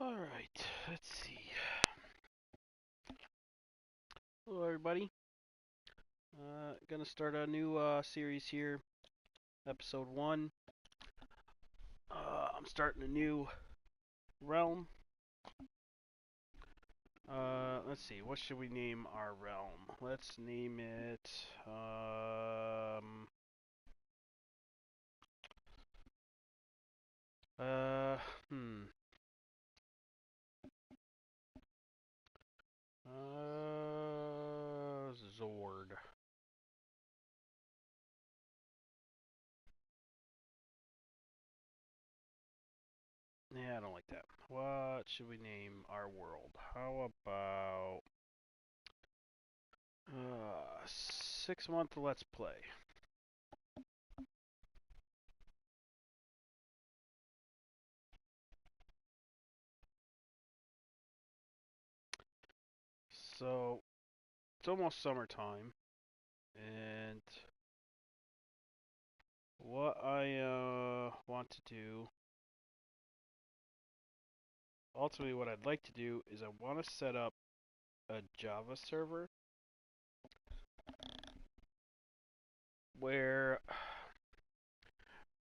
Alright, let's see. Hello, everybody. Gonna start a new series here, episode 1. I'm starting a new realm. Let's see, what should we name our realm? Let's name it, uh, hmm. Zord. Yeah, I don't like that. What should we name our world? How about 6-month Let's Play? So it's almost summertime, and what I want to do, ultimately, what I'd like to do is I want to set up a Java server where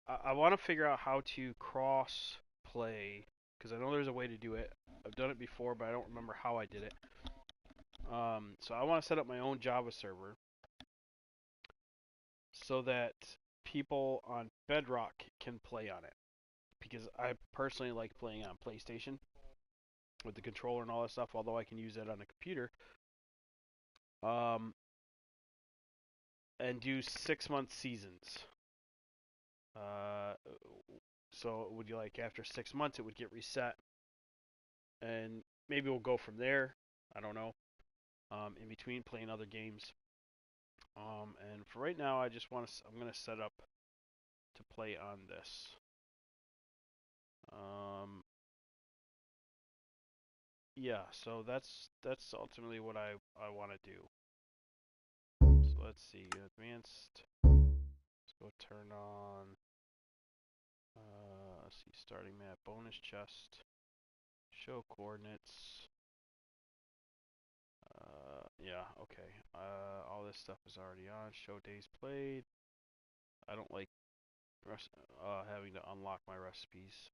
I want to figure out how to cross play because I know there's a way to do it. I've done it before, but I don't remember how I did it. So I want to set up my own Java server so that people on Bedrock can play on it because I personally like playing on PlayStation with the controller and all that stuff, although I can use it on a computer. Um, and do 6-month seasons. Uh, so would you like after 6 months it would get reset, and maybe we'll go from there. I don't know. In between playing other games. And for right now, I just want to. I'm gonna set up to play on this. Um, yeah. So that's ultimately what I want to do. So let's see. Advanced. Let's go turn on. Let's see. Starting map. Bonus chest. Show coordinates. Yeah, okay. All this stuff is already on. Show days played. I don't like having to unlock my recipes.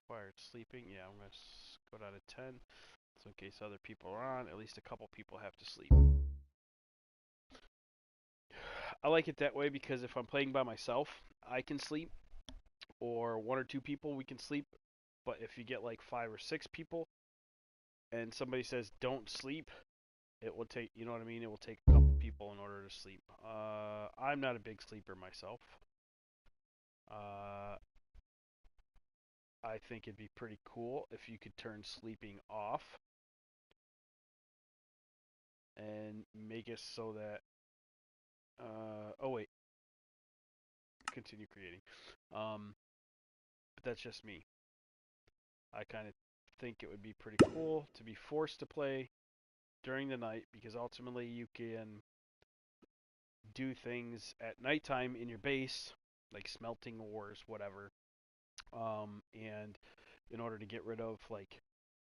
Required sleeping. Yeah, I'm going to go down to 10. So in case other people are on, at least a couple people have to sleep. I like it that way because if I'm playing by myself, I can sleep. Or one or two people, we can sleep. But if you get like 5 or 6 people, and somebody says don't sleep, it will take, you know what I mean? It will take a couple people in order to sleep. I'm not a big sleeper myself. Uh, I think it'd be pretty cool if you could turn sleeping off and make it so that. Oh wait, continue creating. But that's just me. I kind of think it would be pretty cool to be forced to play during the night because ultimately you can do things at nighttime in your base, like smelting ores, whatever. And in order to get rid of like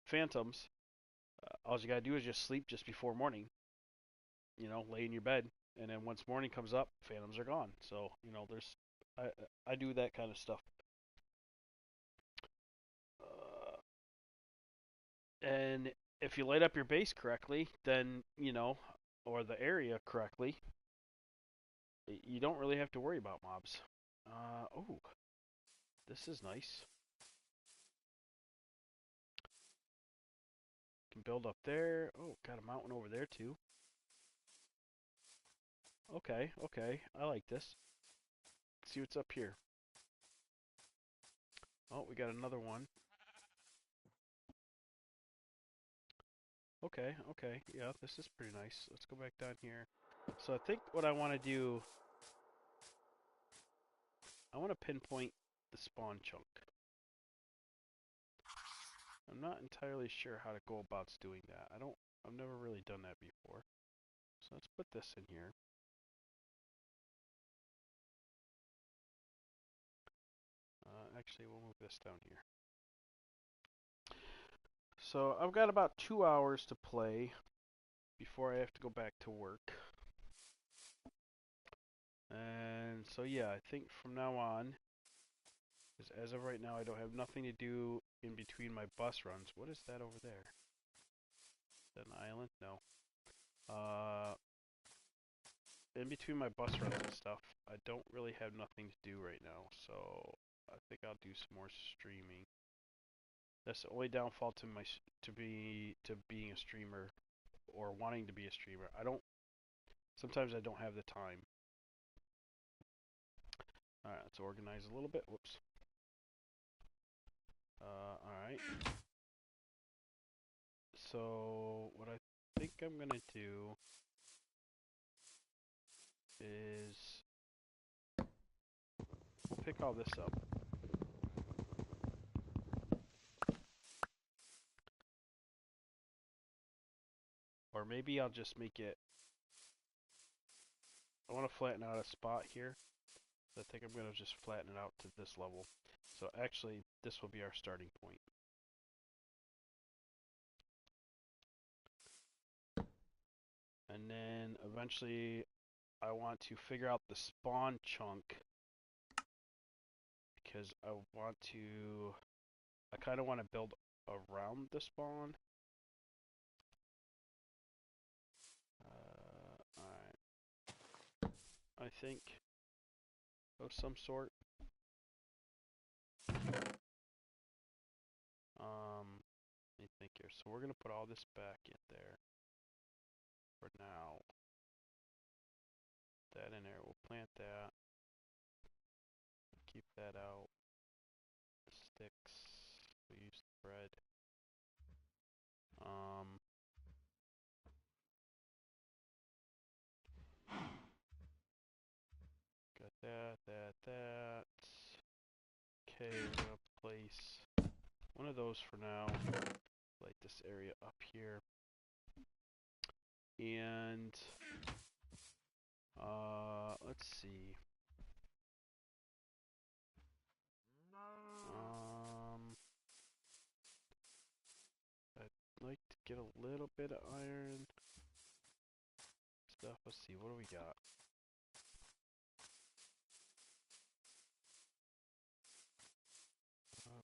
phantoms, all you gotta do is just sleep just before morning. Lay in your bed, and then once morning comes up, phantoms are gone. So there's I do that kind of stuff. And if you light up your base correctly, then or the area correctly, you don't really have to worry about mobs. Oh, this is nice. Can build up there. Oh, got a mountain over there too. Okay, okay, I like this. Let's see what's up here. Oh, we got another one. Okay, okay, yeah, this is pretty nice. Let's go back down here. So I think what I want to do, I want to pinpoint the spawn chunk. I'm not entirely sure how to go about doing that. I've never really done that before. So let's put this in here. Actually, actually, we'll move this down here. So I've got about 2 hours to play before I have to go back to work. And so yeah, I think from now on, because as of right now, I don't have nothing to do in between my bus runs. What is that over there? Is that an island? No. In between my bus runs and stuff, I don't really have nothing to do right now. So I think I'll do some more streaming. That's the only downfall to being a streamer or wanting to be a streamer. Sometimes I don't have the time. Alright, let's organize a little bit. Whoops. Alright. So, what I think I'm gonna do is we'll pick all this up. Or maybe I'll just make it. I want to flatten out a spot here. So I think I'm gonna just flatten it out to this level. So actually, this will be our starting point. And then eventually I want to figure out the spawn chunk because I kind of want to build around the spawn. Alright. I think of some sort. Let me think here. So we're gonna put all this back in there for now. That in there. We'll plant that. Keep that out. Sticks. We'll use the bread. Got that. Okay, we're gonna place one of those for now. Light this area up here. And let's see. I'd like to get a little bit of iron stuff. Let's see, what do we got?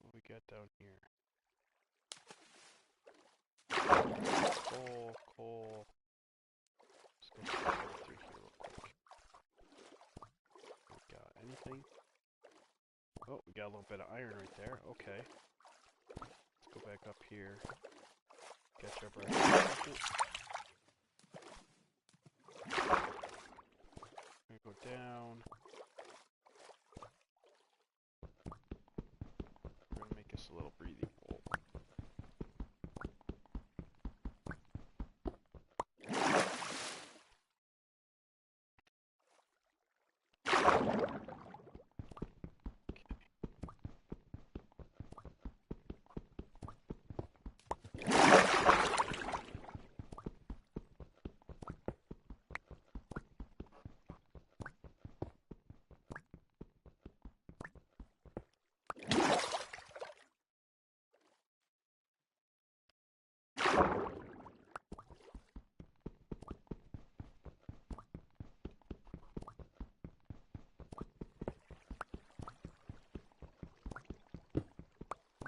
What we got down here? Coal. Let's go through here real quick. We got anything? Oh, we got a little bit of iron right there. Okay. Let's go back up here. Catch our breath. Gonna go down. We're gonna make us a little breathing hole.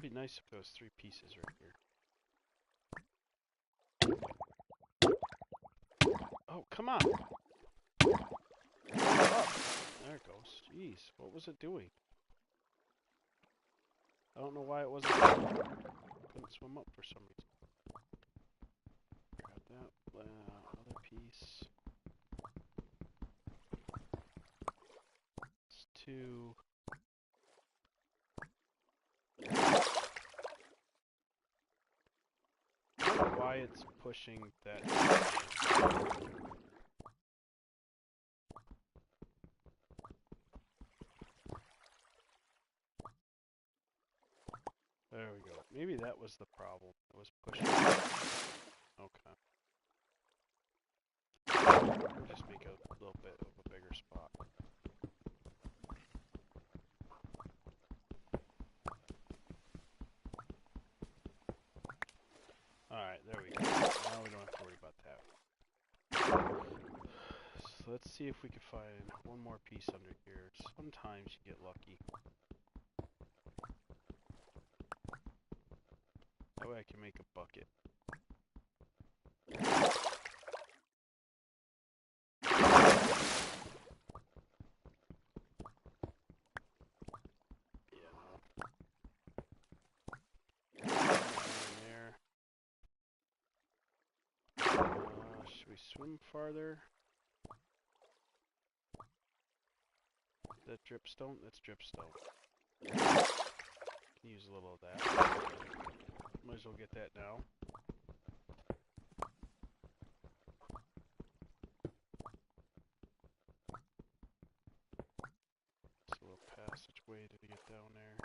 It'd be nice if there was 3 pieces right here. Oh, come on! There it goes. Jeez, what was it doing? I don't know why it wasn't. Couldn't swim up for some reason. Grab that other piece. It's 2. I don't know why it's pushing that. There we go. Maybe that was the problem. It was pushing. Okay. We'll just make a little bit of a bigger spot. let's see if we can find one more piece under here. Sometimes you get lucky. That way I can make a bucket. Should we swim farther? Is that dripstone? That's dripstone. Can use a little of that. Might as well get that now. It's a little passageway to get down there.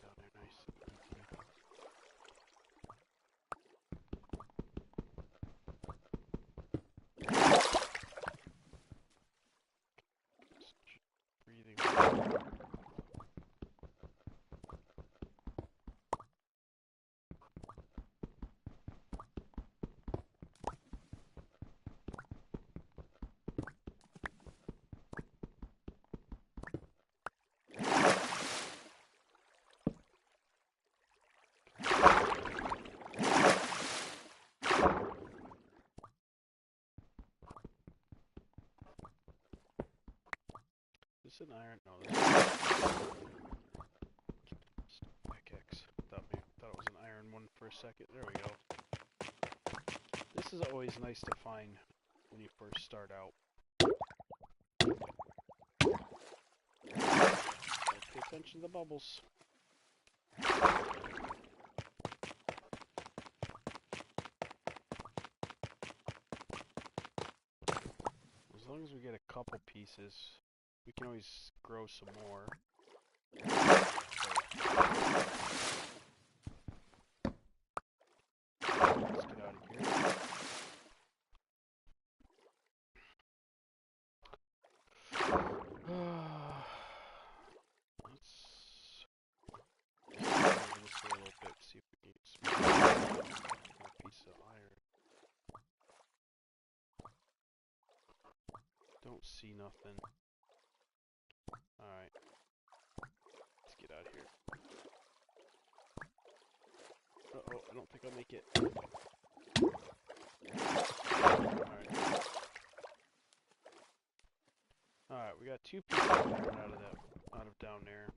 Down there, nice and easy. Just breathing. Is this an iron? No, this is pickaxe. Thought it was an iron one for a second. There we go. This is always nice to find when you first start out. Pay attention to the bubbles. As long as we get a couple pieces, we can always grow some more. Let's get out of here. Let's over this way a little bit, see if we can get some more piece of iron. Don't see nothing. Alright. Let's get out of here. Uh-oh, I don't think I'll make it. Alright. Alright, we got 2 pieces of iron out of down there.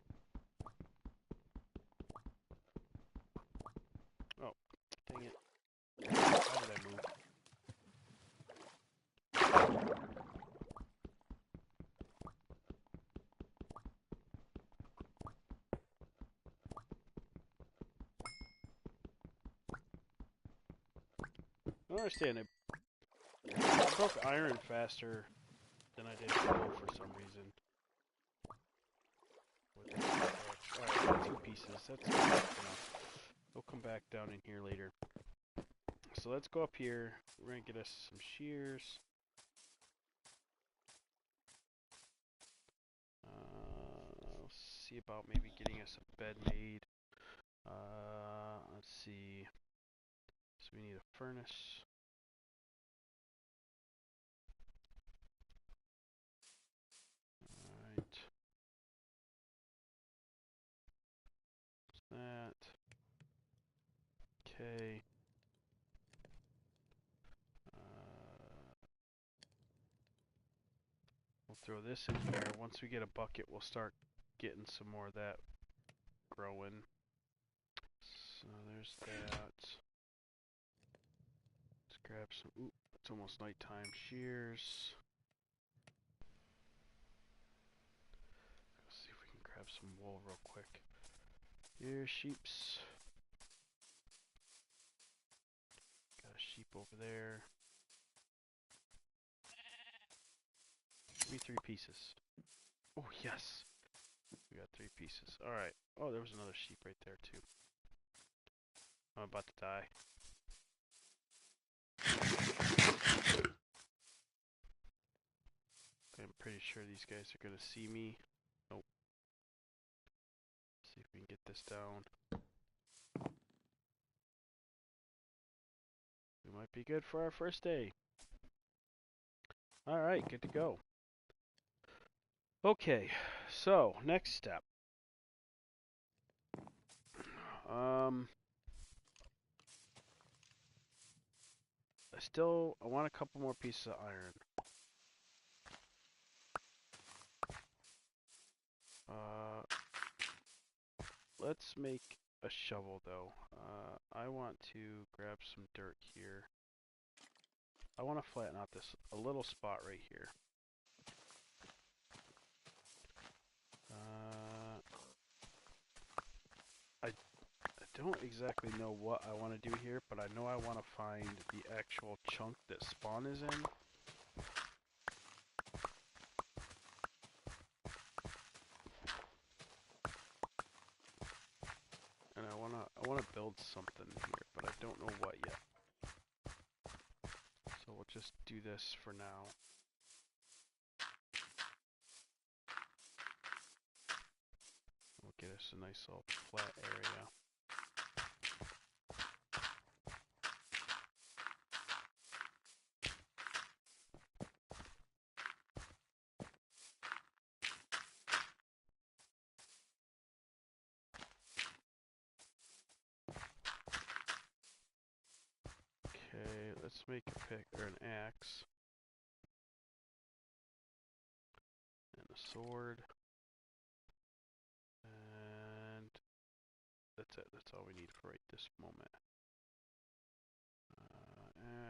Oh, dang it. How did I move? I don't understand it. I broke iron faster than I did coal for some reason. Alright, 2 pieces. That's good enough. We'll come back down in here later. So let's go up here. We're gonna get us some shears. Let's see about maybe getting us a bed made. Let's see. So we need a furnace. Alright. That. Okay. We'll throw this in here. Once we get a bucket, we'll start getting some more of that growing. So there's that. Let's grab some. Ooh, it's almost nighttime. Shears. Let's see if we can grab some wool real quick. Here, sheeps. Got a sheep over there. Give me 3 pieces. Oh, yes. We got 3 pieces. Alright. Oh, there was another sheep right there, too. I'm about to die. I'm pretty sure these guys are going to see me. Nope. See if we can get this down. might be good for our first day. Alright, good to go. Okay, so next step. I want a couple more pieces of iron. Let's make a shovel though. I want to grab some dirt here. I want to flatten out this a little spot right here. I don't exactly know what I want to do here, but I know I want to find the actual chunk that spawn is in. And I wanna build something here, but I don't know what yet. So we'll just do this for now. We'll get us a nice little flat area. Okay, let's make a pick or an axe. And a sword. And that's it. That's all we need for right this moment.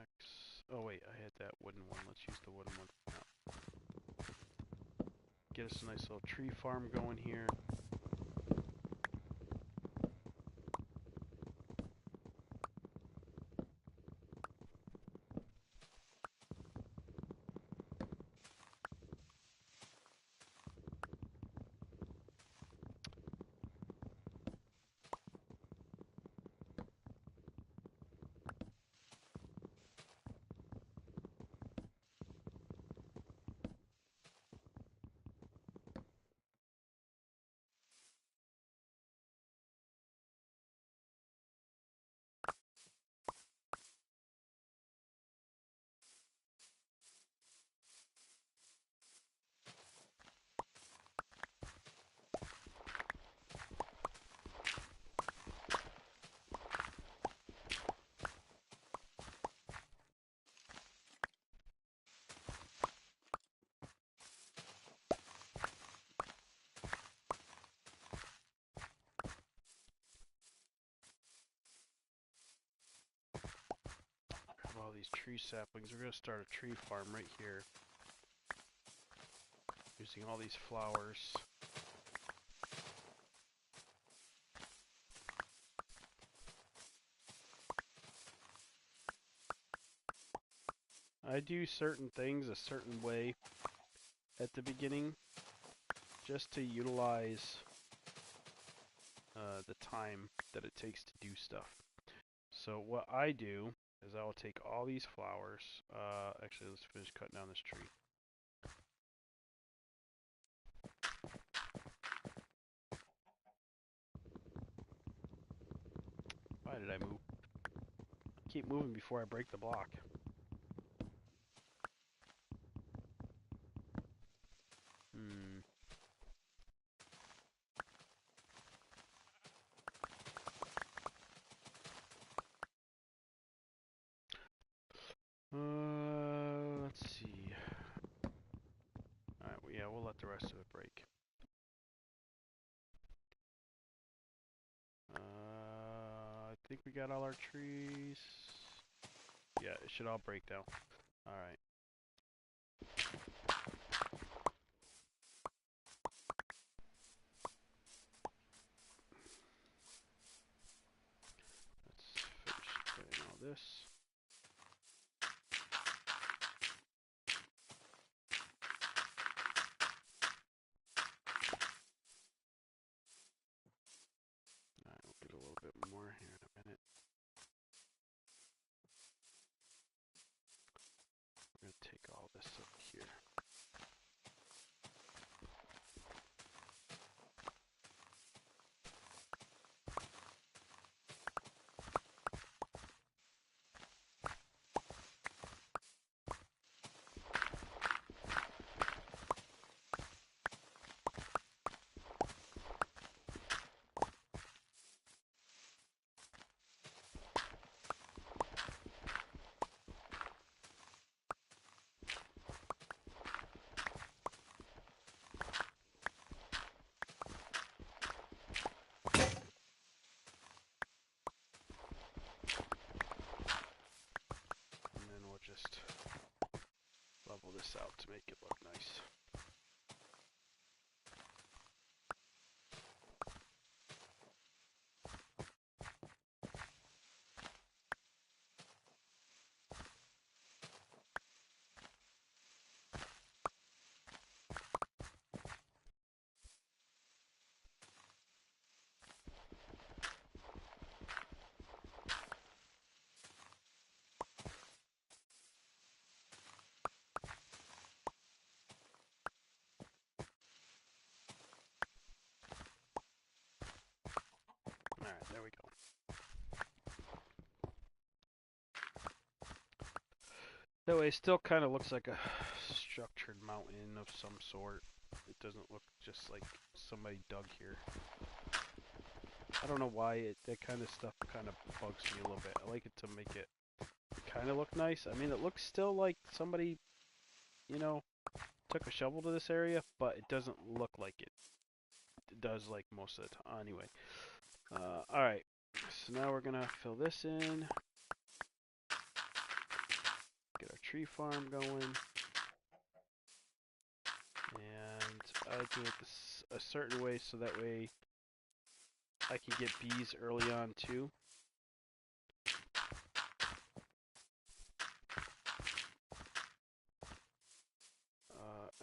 Axe. Oh wait, I had that wooden one. Let's use the wooden one for now. Get us a nice little tree farm going here. All these tree saplings. We're going to start a tree farm right here. Using all these flowers. I do certain things a certain way at the beginning just to utilize the time that it takes to do stuff. So what I do is I will take all these flowers. Actually, let's finish cutting down this tree. Why did I move? Keep moving before I break the block. Let's see. Alright, well, yeah, we'll let the rest of it break. I think we got all our trees. Yeah, it should all break down. Alright. Let's finish cutting all this. Alright, we'll get a little bit more here in a minute. We're going to take all this up here. this out to make it look nice. Alright, there we go. That way it still kind of looks like a structured mountain of some sort. It doesn't look just like somebody dug here. I don't know why that kind of stuff kind of bugs me a little bit. I like it to make it kind of look nice. I mean, it looks still like somebody, you know, took a shovel to this area, but it doesn't look like it does like most of the time. Anyway, alright, so now we're gonna fill this in, get our tree farm going, and I do it a certain way so that way I can get bees early on too.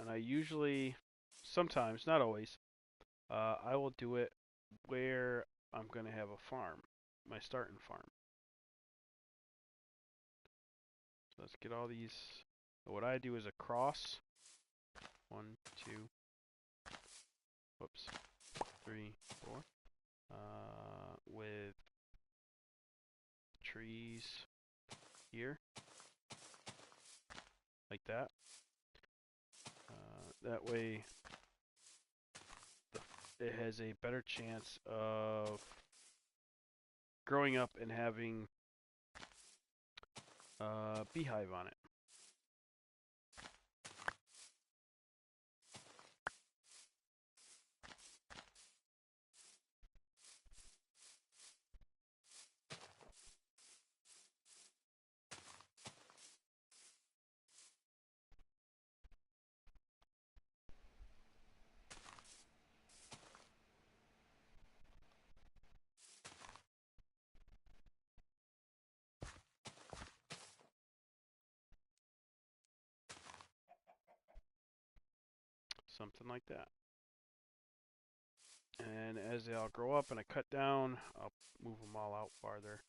And I usually, sometimes, not always, I will do it where I'm going to have a farm, my starting farm. So let's get all these. What I do is a cross. 1, 2, whoops, 3, 4. With trees here, like that. That way it has a better chance of growing up and having a beehive on it. Something like that. And as they all grow up and I cut down, I'll move them all out farther.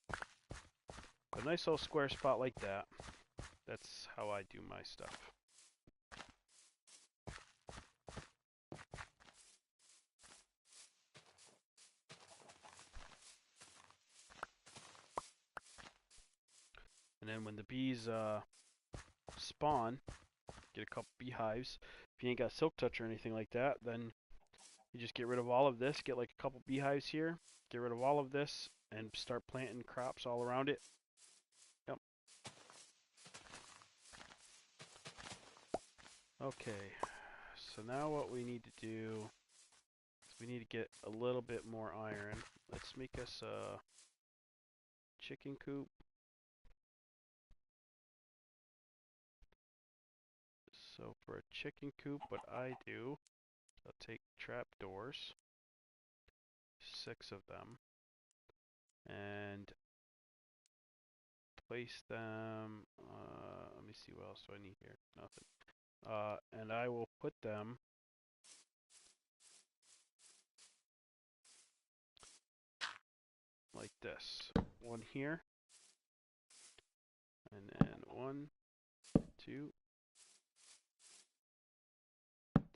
A nice little square spot like that. That's how I do my stuff. And then when the bees spawn, get a couple beehives. If you ain't got silk touch or anything like that, then you just get rid of all of this, get like a couple beehives here, get rid of all of this, and start planting crops all around it. Yep. Okay, so now what we need to do is we need to get a little bit more iron. Let's make us a chicken coop. So for a chicken coop, what I do, I'll take trapdoors, 6 of them, and place them, let me see what else do I need here, nothing. And I will put them like this. One here, and then 1, 2,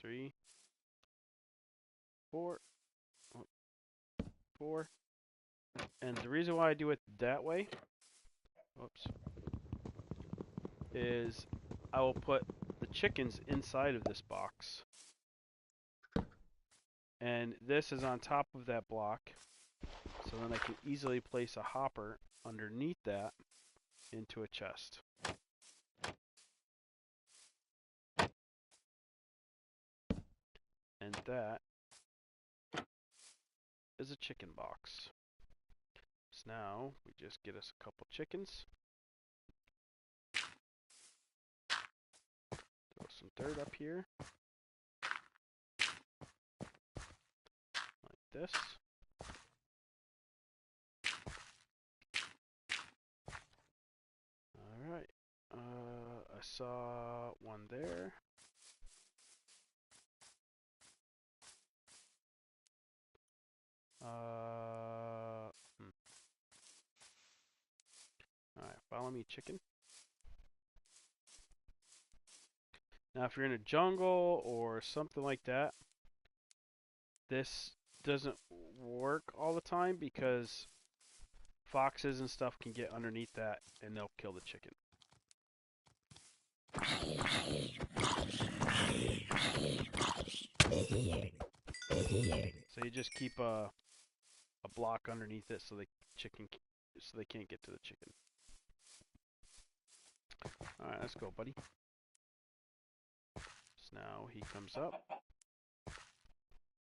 3, 4, 4. And the reason why I do it that way, whoops, is I will put the chickens inside of this box. And this is on top of that block. So then I can easily place a hopper underneath that into a chest. And that is a chicken box. So now we just get us a couple chickens. Throw some dirt up here. Like this. Alright. I saw one there. Alright, follow me, chicken. Now, if you're in a jungle or something like that, this doesn't work all the time because foxes and stuff can get underneath that and they'll kill the chicken. So you just keep a block underneath it so they can't get to the chicken. All right, let's go, buddy. So now he comes up,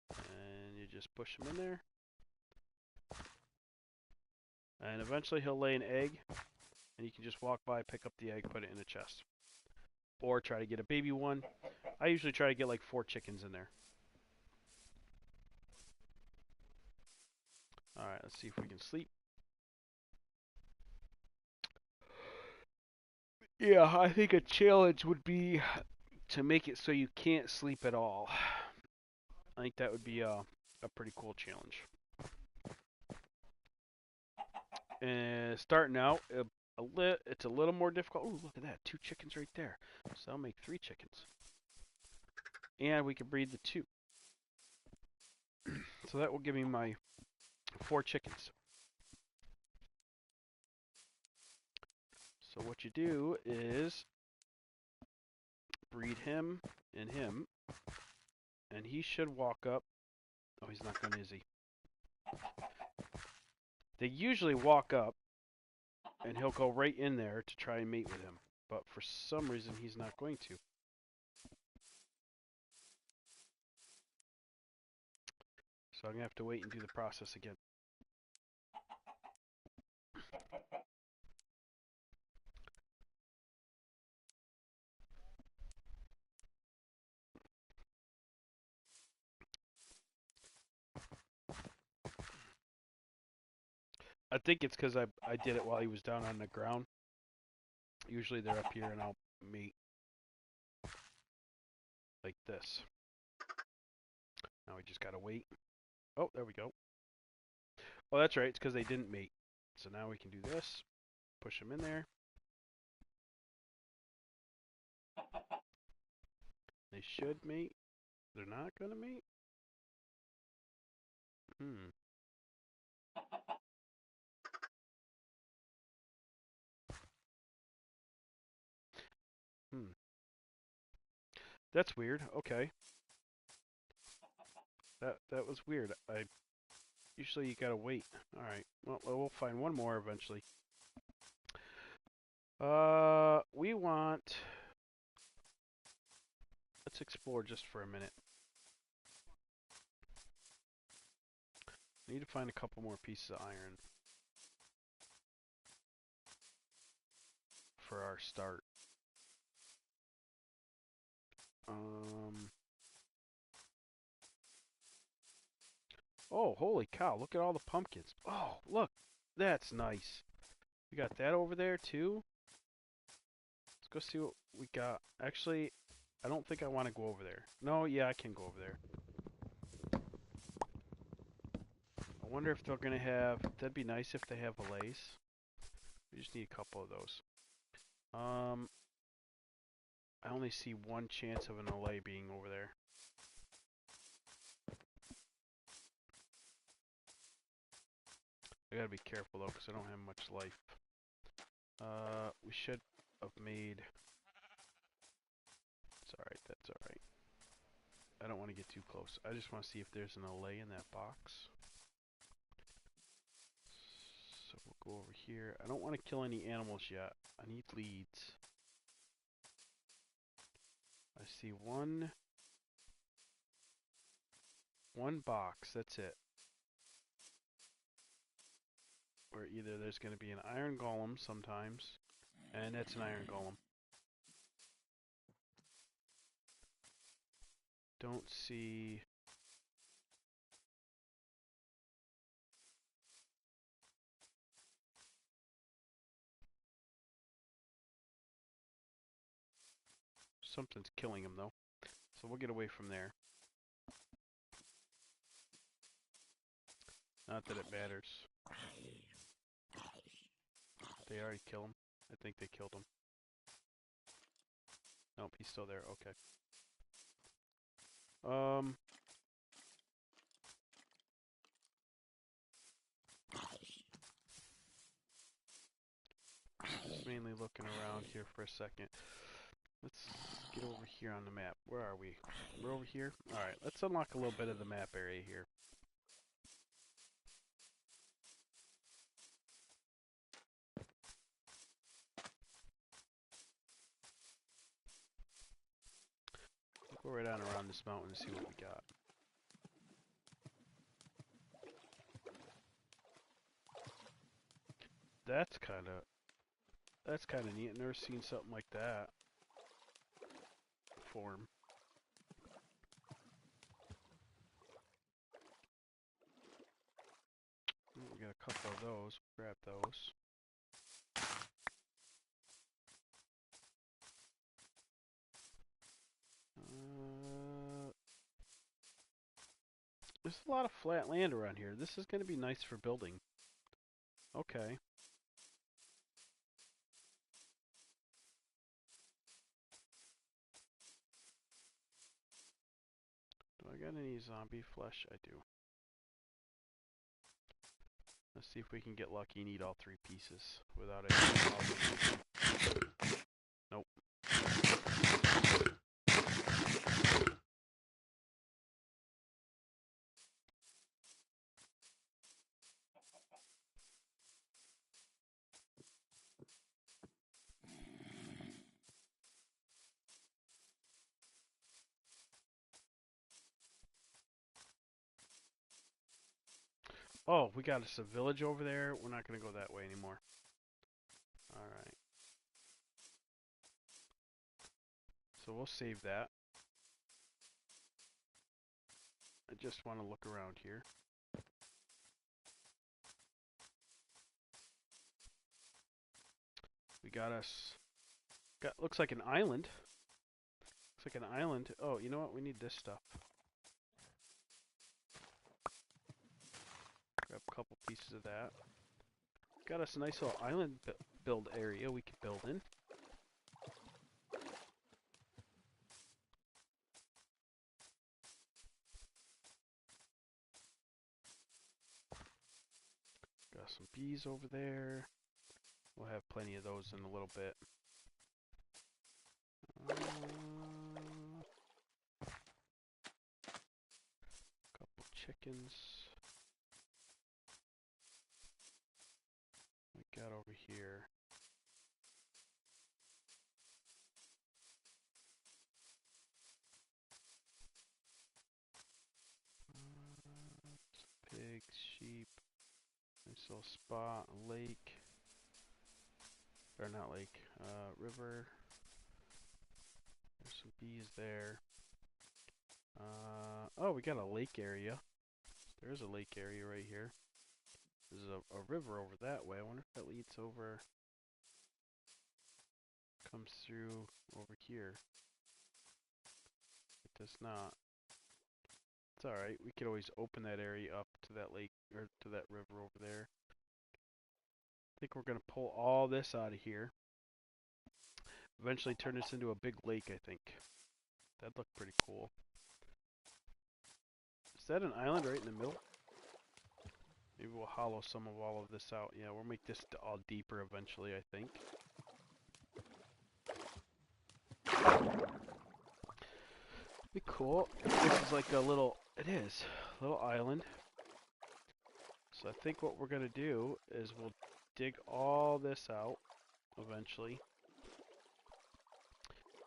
and you just push him in there, and eventually he'll lay an egg, and you can just walk by, pick up the egg, put it in a chest, or try to get a baby one. I usually try to get like 4 chickens in there. All right, let's see if we can sleep. Yeah, I think a challenge would be to make it so you can't sleep at all. I think that would be a pretty cool challenge. And starting out, it's a little more difficult. Ooh, look at that. 2 chickens right there. So I'll make 3 chickens. And we can breed the 2. So that will give me my 4 chickens. So what you do is breed him and him. And he should walk up. Oh, he's not going to, is he? They usually walk up, and he'll go right in there to try and mate with him. But for some reason, he's not going to. So I'm going to have to wait and do the process again. I think it's because I did it while he was down on the ground. Usually they're up here and I'll mate like this. Now we just gotta wait. Oh, there we go. Oh, that's right. It's because they didn't mate. So now we can do this. Push them in there. They should mate. They're not gonna mate. That's weird. Okay. That was weird. Usually you gotta wait. All right. Well, we'll find one more eventually. We want. Let's explore just for a minute. Need to find a couple more pieces of iron for our start. Oh, holy cow, look at all the pumpkins. Oh, look, that's nice. We got that over there too. Let's go see what we got. Actually, I don't think I want to go over there. No, yeah, I can go over there. I wonder if they're going to have, that'd be nice if they have allays. We just need a couple of those. I only see one chance of an allay being over there. I gotta be careful though, because I don't have much life. We should have made... It's alright, that's alright. I don't want to get too close. I just want to see if there's an allay in that box. So we'll go over here. I don't want to kill any animals yet. I need leads. I see one box, that's it. Where either there's going to be an iron golem sometimes, and that's an iron golem. don't see... Something's killing him, though. So we'll get away from there. Not that it matters. They already killed him. I think they killed him. Nope, he's still there. Okay. Just mainly looking around here for a second. Let's get over here on the map. Where are we? We're over here? Alright, let's unlock a little bit of the map area here. Go right on around this mountain and see what we got. That's kind of neat. I've never seen something like that form. We got a couple of those. Grab those. There's a lot of flat land around here. This is going to be nice for building. Okay. Do I got any zombie flesh? I do. Let's see if we can get lucky and eat all 3 pieces without any problem. Nope. Oh, we got us a village over there. We're not going to go that way anymore. Alright. So we'll save that. I just want to look around here. We got us... looks like an island. Looks like an island. Oh, you know what? We need this stuff. Grab a couple pieces of that. Got us a nice little island build area we can build in. Got some bees over there. We'll have plenty of those in a little bit. Couple chickens. We got over here. Pigs, sheep. Nice little spot, lake. Or not lake, river. There's some bees there. Oh, we got a lake area. There's a lake area right here. There's a river over that way. I wonder if that leads over, comes through over here. It does not. It's alright. We could always open that area up to that lake, or to that river over there. I think we're going to pull all this out of here. Eventually turn this into a big lake, I think. That'd look pretty cool. Is that an island right in the middle? Maybe we'll hollow some of all of this out. Yeah, we'll make this all deeper eventually, I think. Be cool. This is like a little, it is, a little island. So I think what we're going to do is we'll dig all this out eventually.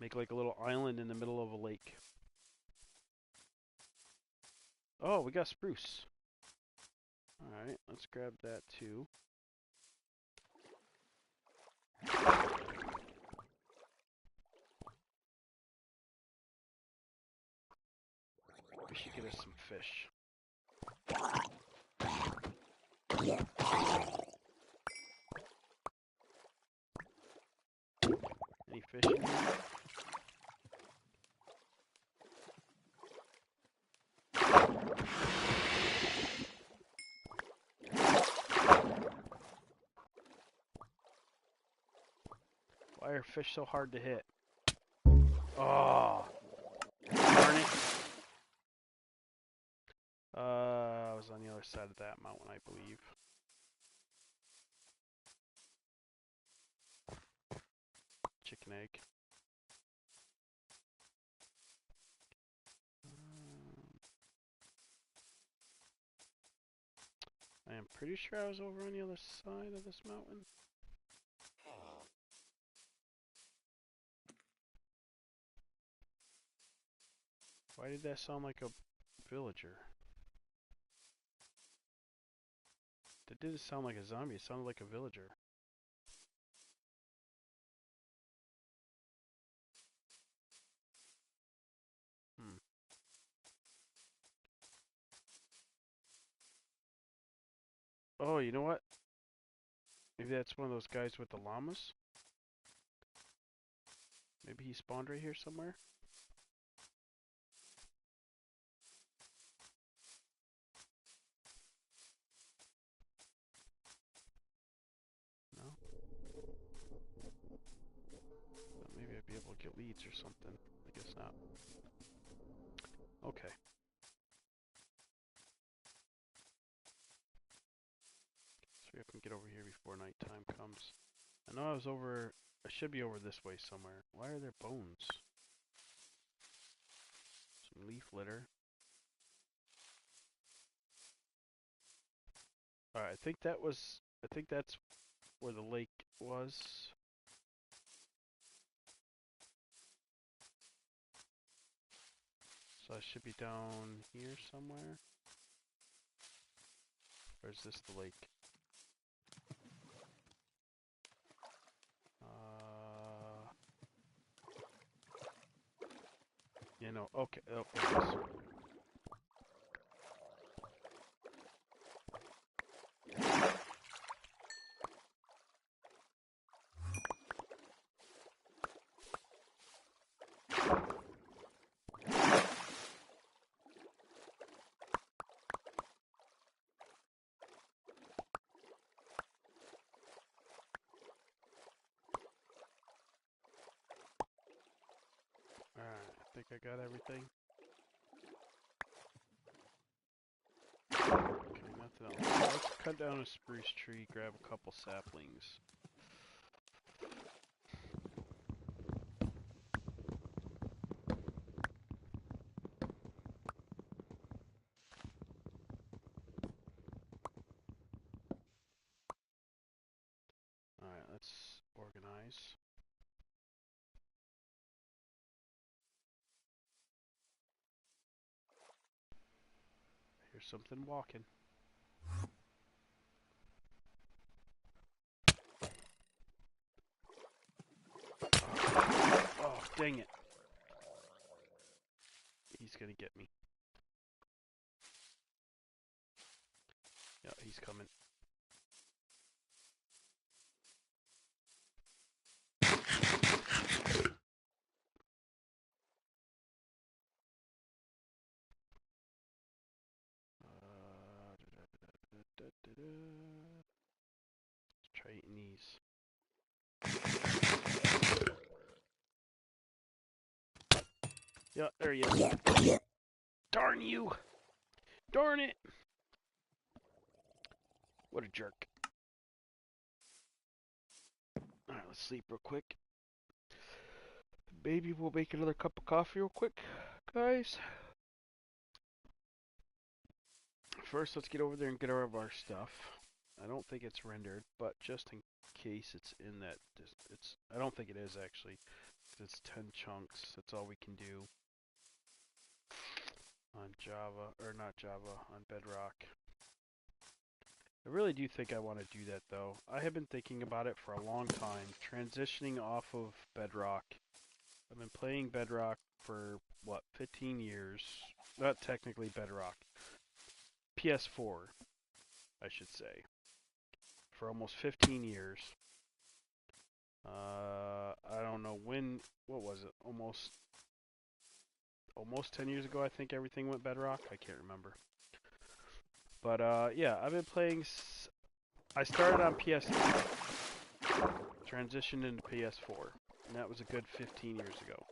Make like a little island in the middle of a lake. Oh, we got spruce. Alright, let's grab that too. We should get us some fish. Any fish in here? Why are fish so hard to hit? Oh, darn it. I was on the other side of that mountain, I believe. Chicken egg. I am pretty sure I was over on the other side of this mountain. Why did that sound like a villager? That didn't sound like a zombie, it sounded like a villager. Hmm. Oh, you know what? Maybe that's one of those guys with the llamas? Maybe he spawned right here somewhere? No? Well, maybe I'd be able to get leads or something. I guess not. Okay. Let's hurry up and get over here before nighttime comes. I know I was over... I should be over this way somewhere. Why are there bones? Some leaf litter. Alright, I think that was... I think that's where the lake was. So I should be down here somewhere. Or is this the lake? You know, okay. Oh, there it is. Alright, I think I got everything. Okay, nothing else. Let's cut down a spruce tree, grab a couple saplings. Alright, let's organize. Here's something walking. Oh, dang it. He's gonna get me. Yeah, he's coming. Let's try eating these. Yeah, there he is. Darn you! Darn it! What a jerk. Alright, let's sleep real quick. Maybe we'll make another cup of coffee real quick, guys. First, let's get over there and get all of our stuff. I don't think it's rendered, but just in case it's in that, I don't think it is actually. It's 10 chunks. That's all we can do on Java, or not Java, on Bedrock. I really do think I want to do that though. I have been thinking about it for a long time, transitioning off of Bedrock, I've been playing Bedrock for, what, 15 years? Not technically Bedrock. PS4, I should say. For almost 15 years. I don't know when, what was it? Almost 10 years ago, I think everything went Bedrock. I can't remember. But, yeah, I've been playing, I started on PS3, transitioned into PS4, and that was a good 15 years ago.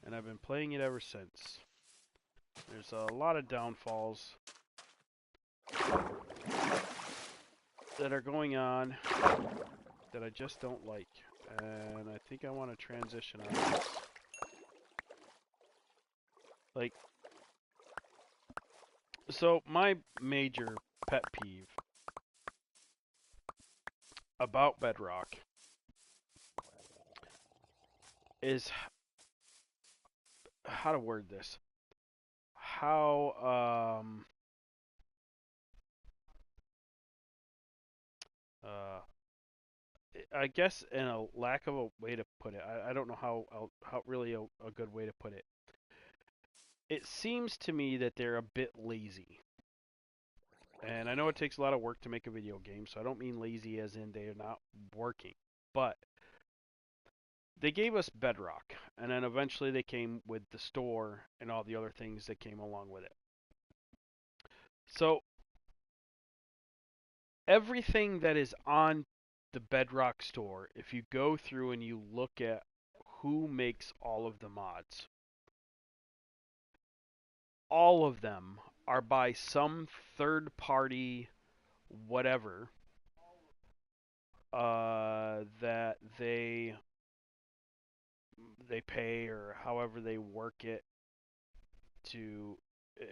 And I've been playing it ever since. There's a lot of downfalls that are going on that I just don't like. And I think I want to transition on this. Like, so my major pet peeve about Bedrock is how to word this. How I guess in a lack of a way to put it, I don't know how really a good way to put it. It seems to me that they're a bit lazy. And I know it takes a lot of work to make a video game, so I don't mean lazy as in they're not working. But they gave us Bedrock, and then eventually they came with the store and all the other things that came along with it. So everything that is on the Bedrock store, if you go through and you look at who makes all of the mods, all of them are by some third party whatever that they pay or however they work it to,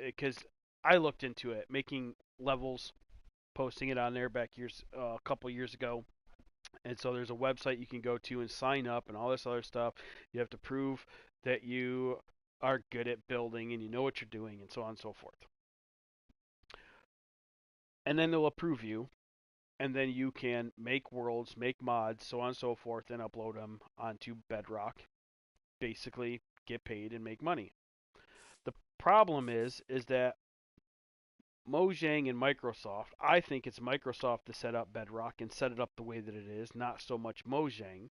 because I looked into it, making levels, posting it on there back a couple years ago. And so there's a website you can go to and sign up and all this other stuff. You have to prove that you are good at building and you know what you're doing and so on and so forth. And then they'll approve you, and then you can make worlds, make mods, so on and so forth, and upload them onto Bedrock. Basically, get paid and make money. The problem is that Mojang and Microsoft, I think it's Microsoft to set up Bedrock and set it up the way that it is, not so much Mojang.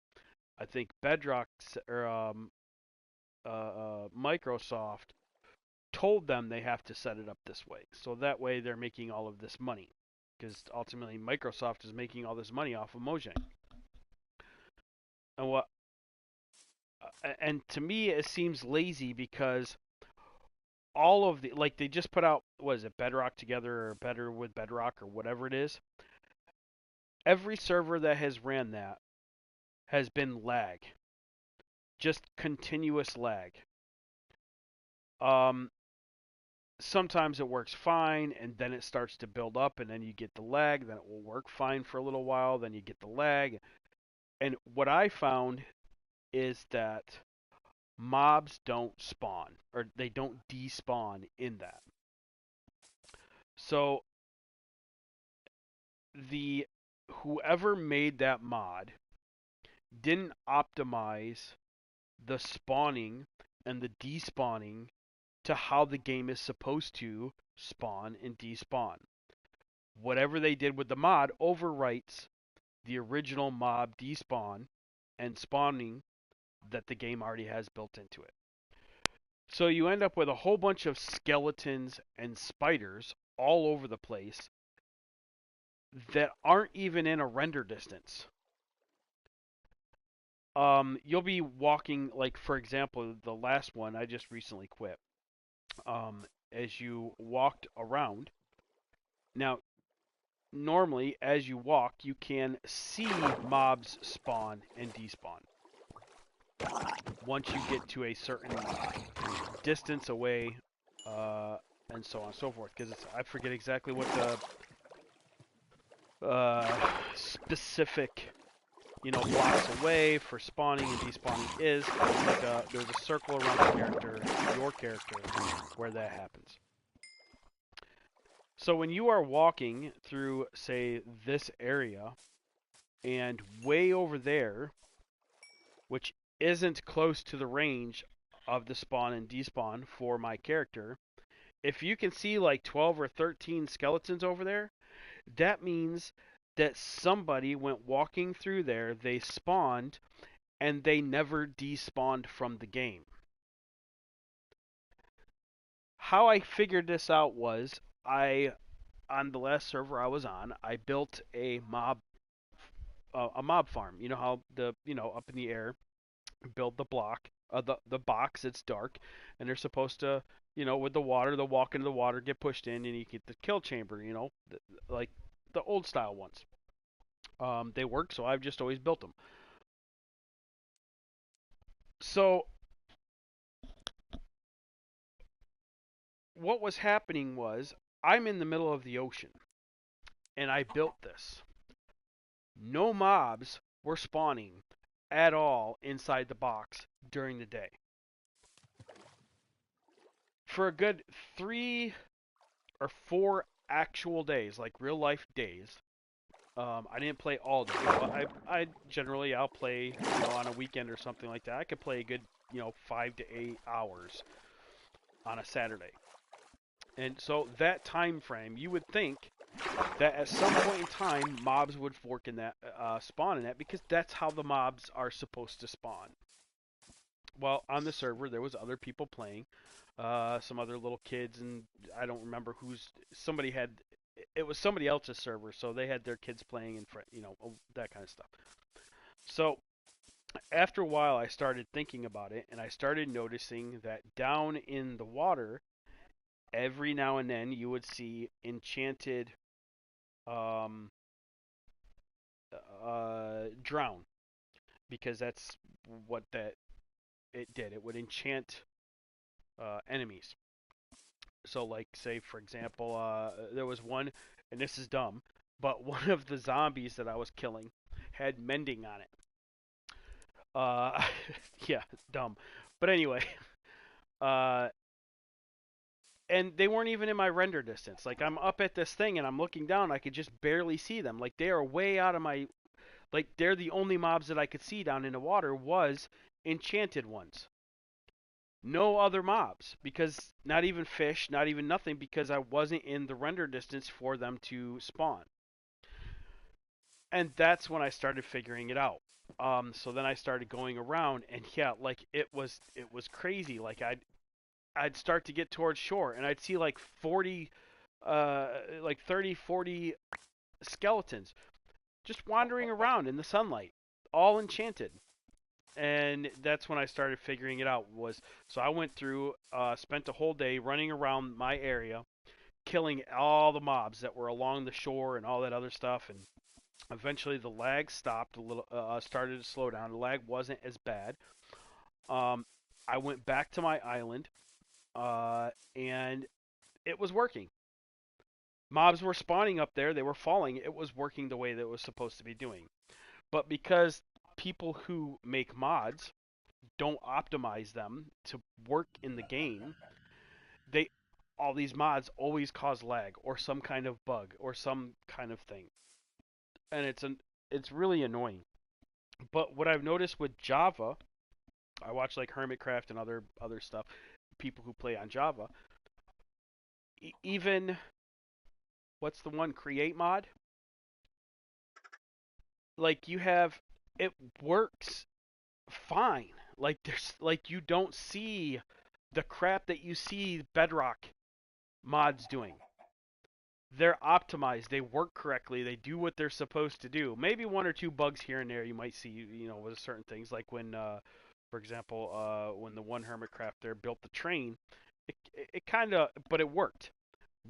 I think Bedrock or Microsoft told them they have to set it up this way, so that way they're making all of this money, because ultimately Microsoft is making all this money off of Mojang. And to me it seems lazy because all of the, like, they just put out, what is it, Bedrock Together or Better with Bedrock or whatever it is. Every server that has ran that has been lag, just continuous lag. Sometimes it works fine, and then it starts to build up, and then you get the lag. Then it will work fine for a little while, then you get the lag. And what I found is that mobs don't spawn, or they don't despawn in that. So whoever made that mod didn't optimize the spawning and the despawning to how the game is supposed to spawn and despawn. Whatever they did with the mod overwrites the original mob despawn and spawning that the game already has built into it. So you end up with a whole bunch of skeletons and spiders all over the place that aren't even in a render distance. You'll be walking, like, for example, the last one I just recently quit. As you walked around, now normally as you walk, you can see mobs spawn and despawn. Once you get to a certain distance away, and so on and so forth, because I forget exactly what the specific, blocks away for spawning and despawning is. Like there's a circle around your character, where that happens. So when you are walking through, say, this area, and way over there, which isn't close to the range of the spawn and despawn for my character, if you can see like 12 or 13 skeletons over there, that means that somebody went walking through there, they spawned, and they never despawned from the game. How I figured this out was on the last server I was on, I built a mob farm. You know how up in the air, build the block, the box. It's dark, and they're supposed to, with the water, they'll walk into the water, get pushed in, and you get the kill chamber. Like the old style ones. They work, so I've just always built them. So what was happening was I'm in the middle of the ocean, and I built this. No mobs were spawning at all inside the box during the day. For a good 3 or 4 actual days, like real life days. I didn't play all day, but I generally I'll play on a weekend or something like that. I could play a good 5 to 8 hours on a Saturday, and so that time frame, you would think that at some point in time mobs would fork in that spawn in that because that's how the mobs are supposed to spawn. Well, on the server there was other people playing, some other little kids, and I don't remember who's somebody had. It was somebody else's server, so they had their kids playing and that kind of stuff. So after a while, I started thinking about it, and I started noticing that down in the water, every now and then you would see enchanted um, drown, because that's what that it did. It would enchant enemies. So, like, say for example, there was one, and this is dumb, but one of the zombies that I was killing had mending on it. Uh, yeah, dumb. But anyway, uh, and they weren't even in my render distance. Like, I'm up at this thing and I'm looking down, I could just barely see them. Like, they are way out of my. Like, they're the only mobs that I could see down in the water was enchanted ones. No other mobs, because not even fish, not even nothing, because I wasn't in the render distance for them to spawn. And that's when I started figuring it out. So then I started going around, and yeah, like it was crazy. Like I'd start to get towards shore, and I'd see like 40, like 30, 40 skeletons just wandering around in the sunlight, all enchanted. And that's when I started figuring it out. Was so I went through, spent a whole day running around my area, killing all the mobs that were along the shore and all that other stuff, and eventually the lag stopped a little, started to slow down. The lag wasn't as bad. Um, I went back to my island, and it was working. Mobs were spawning up there. They were falling. It was working the way that it was supposed to be doing. But because people who make mods don't optimize them to work in the game, they all these mods always cause lag or some kind of bug or some kind of thing, and it's really annoying. But what I've noticed with Java, I watch like Hermitcraft and other stuff, people who play on Java. Even what's the one create mod? Like you have it works fine. Like there's like you don't see the crap that you see Bedrock mods doing. They're optimized. They work correctly. They do what they're supposed to do. Maybe one or two bugs here and there you might see, with certain things, like when, for example, when the one Hermitcraft there built the train, it kind of, but it worked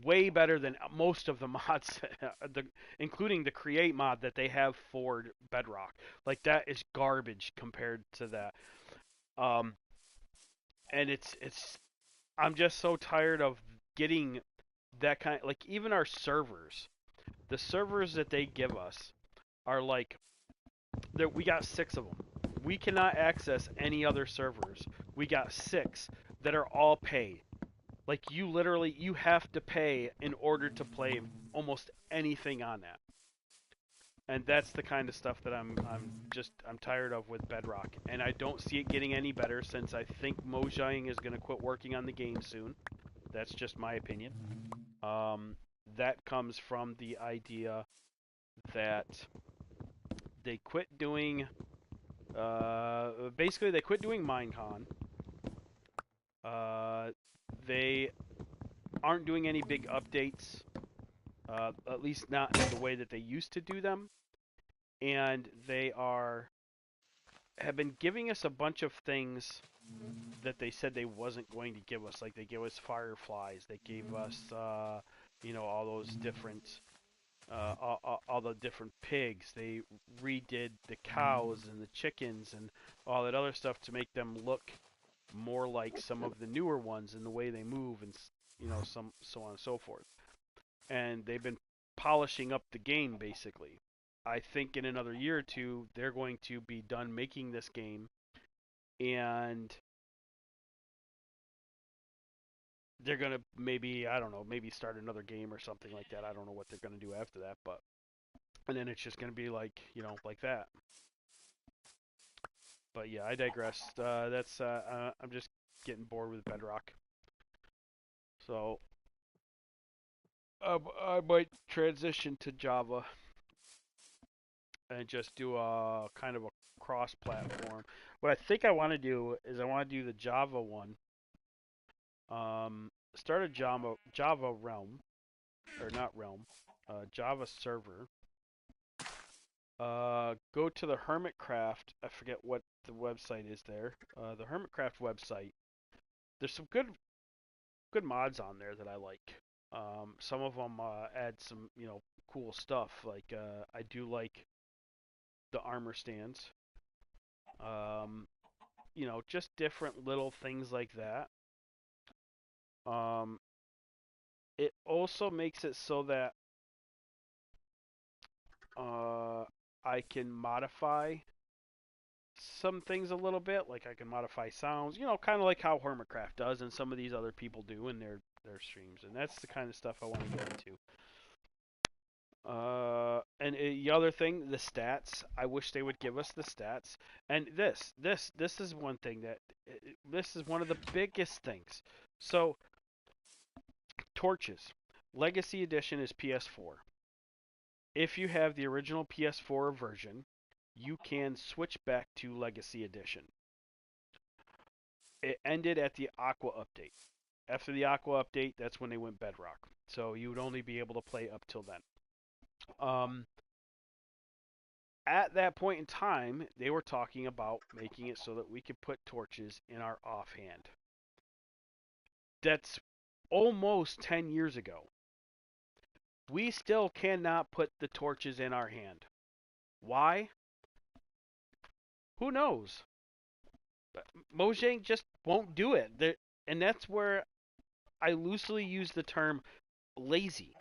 way better than most of the mods, including the create mod that they have for Bedrock. Like that is garbage compared to that. Um, and it's I'm just so tired of getting that kind, like even our servers, the servers that they give us are like we got 6 of them. We cannot access any other servers. We got 6 that are all paid. Like you have to pay in order to play almost anything on that. And that's the kind of stuff that I'm tired of with Bedrock, and I don't see it getting any better since I think Mojang is going to quit working on the game soon. That's just my opinion. That comes from the idea that they quit doing basically they quit doing Minecon. They aren't doing any big updates, at least not in the way that they used to do them, and they have been giving us a bunch of things that they said they wasn't going to give us. Like they gave us fireflies, they gave us all those different all the different pigs. They redid the cows and the chickens and all that other stuff to make them look more like some of the newer ones in the way they move and some so on and so forth. And they've been polishing up the game basically. I think in another year or two they're going to be done making this game, and they're gonna maybe, I don't know, maybe start another game or something like that. I don't know what they're gonna do after that, but and then it's just gonna be like like that. But yeah, I digress. That's I'm just getting bored with Bedrock, so I might transition to Java and just do a kind of a cross-platform. What I think I want to do is I want to do the Java one. Start a Java realm, or not realm, Java server. Go to the Hermitcraft. I forget what the website is there. The Hermitcraft website. There's some good mods on there that I like. Some of them add some cool stuff. Like I do like the armor stands. Um, just different little things like that. Um, it also makes it so that uh, I can modify some things a little bit. Like I can modify sounds, kind of like how Hermitcraft does, and some of these other people do in their streams. And that's the kind of stuff I want to get into. And the other thing, the stats. I wish they would give us the stats. And this is one thing that this is one of the biggest things. So torches, Legacy Edition is PS4. If you have the original PS4 version, you can switch back to Legacy Edition. It ended at the Aqua update. After the Aqua update, that's when they went Bedrock. So you would only be able to play up till then. Um, at that point in time, they were talking about making it so that we could put torches in our offhand. That's almost 10 years ago. We still cannot put the torches in our hand. Why? Who knows? Mojang just won't do it. And that's where I loosely use the term lazy,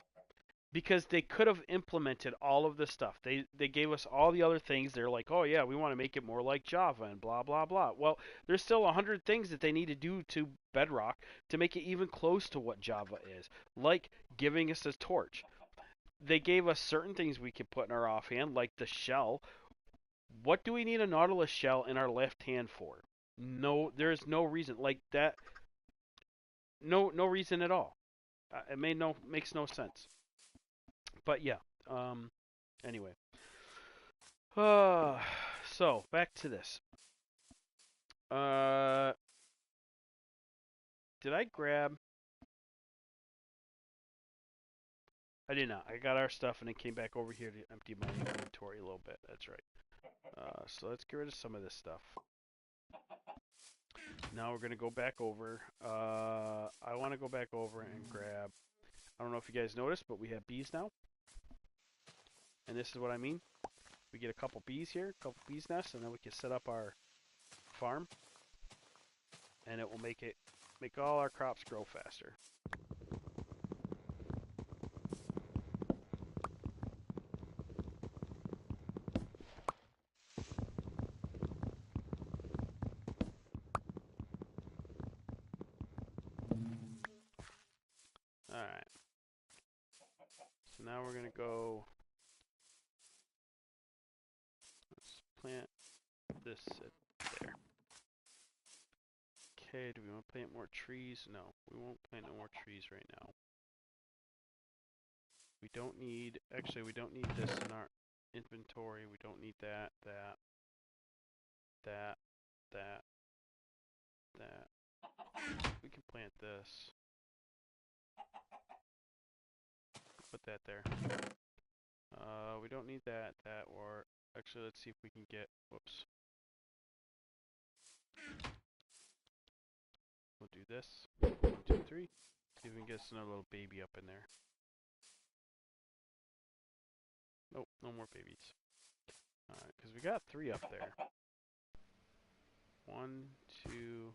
because they could have implemented all of this stuff. They gave us all the other things. They're like, "Oh yeah, we want to make it more like Java and blah blah blah." Well, there's still 100 things that they need to do to Bedrock to make it even close to what Java is, like giving us a torch. They gave us certain things we could put in our offhand, like the shell. What do we need a Nautilus shell in our left hand for? No, there's no reason like that. No reason at all. It makes no sense. But yeah. Anyway. So back to this. Uh, did I grab? I did not. I got our stuff and then came back over here to empty my inventory a little bit. That's right. So let's get rid of some of this stuff. Now we're gonna go back over. I want to go back over and grab. I don't know if you guys noticed, but we have bees now. And this is what I mean. We get a couple bees here, a couple bees nests, and then we can set up our farm. And it will make all our crops grow faster. Alright. So now we're going to go this sit there. Okay, do we want to plant more trees? No, we won't plant no more trees right now. We don't need, actually we don't need this in our inventory. We don't need that, that, that, that, that. We can plant this. Put that there. We don't need that, that, or actually let's see if we can get, whoops. We'll do this. 1, 2, 3. See if we can get another little baby up in there. Nope, no more babies. Alright, because we got 3 up there. 1, 2.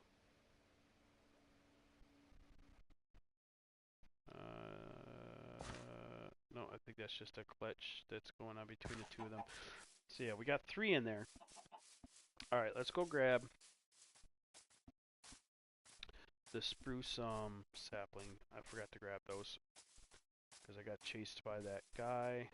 No, I think that's just a clutch that's going on between the 2 of them. So yeah, we got 3 in there. Alright, let's go grab the spruce sapling. I forgot to grab those because I got chased by that guy.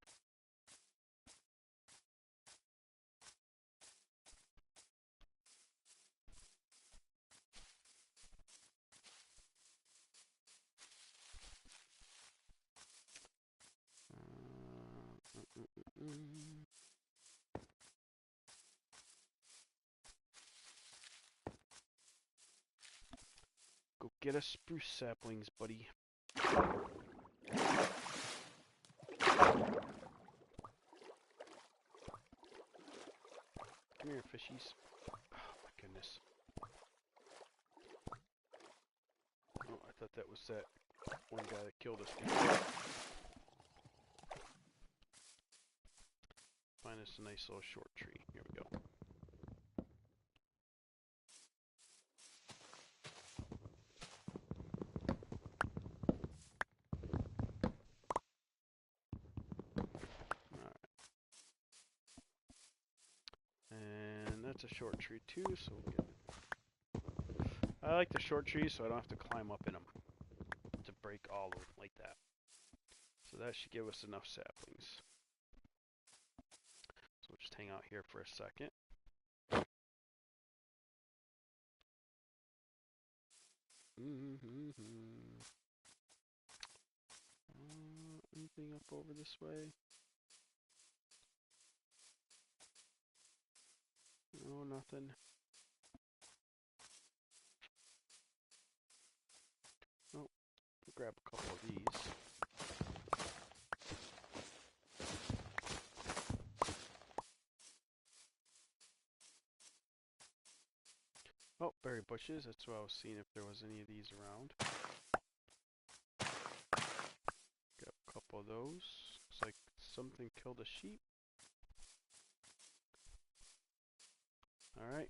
Go get us spruce saplings, buddy. Come here, fishies. Oh my goodness. Oh, I thought that was that one guy that killed us before. Find us a nice little short tree. Here we go. Alright. And that's a short tree too, so we'll get it. I like the short trees so I don't have to climb up in them to break all of them like that. So that should give us enough saplings. So we'll just hang out here for a second. Anything up over this way? No, nothing. Oh, grab a couple of these. Oh, berry bushes. That's what I was seeing if there was any of these around. Grab a couple of those. Looks like something killed a sheep. Alright.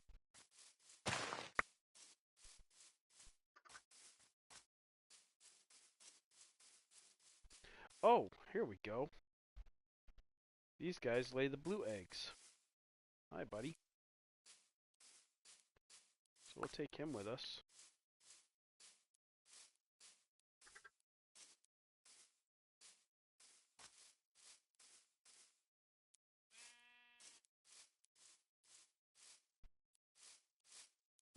Oh, here we go. These guys lay the blue eggs. Hi, buddy. So we'll take him with us.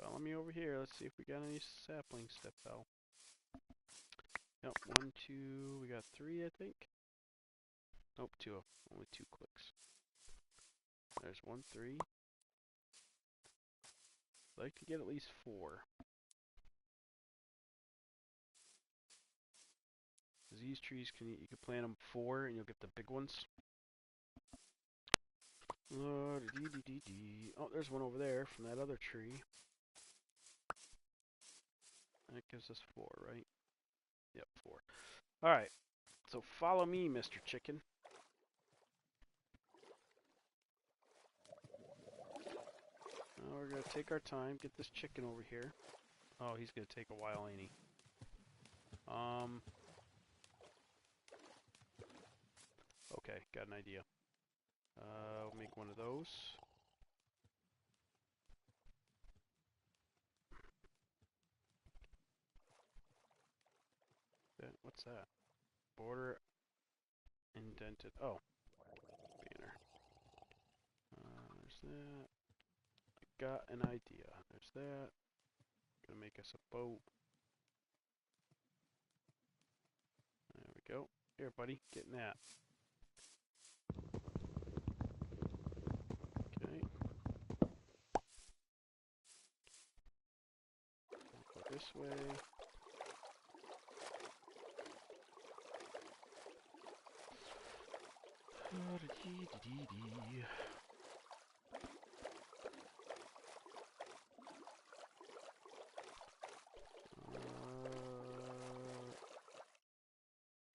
Follow me over here. Let's see if we got any saplings that fell. Yep, 1, 2, we got 3, I think. Nope, 2. Only 2 clicks. There's 1, 3. I'd like to get at least 4. These trees you can plant them 4 and you'll get the big ones. Oh, there's one over there from that other tree. That gives us 4, right? Yep, 4. Alright, so follow me, Mr. Chicken. Now we're going to take our time, get this chicken over here. Oh, he's going to take a while, ain't he? Okay, got an idea. We'll make one of those. What's that? Border indented. Oh, banner. There's that. Like got an idea. There's that. Gonna make us a boat. There we go. Here, buddy, get in that. Okay. Go this way.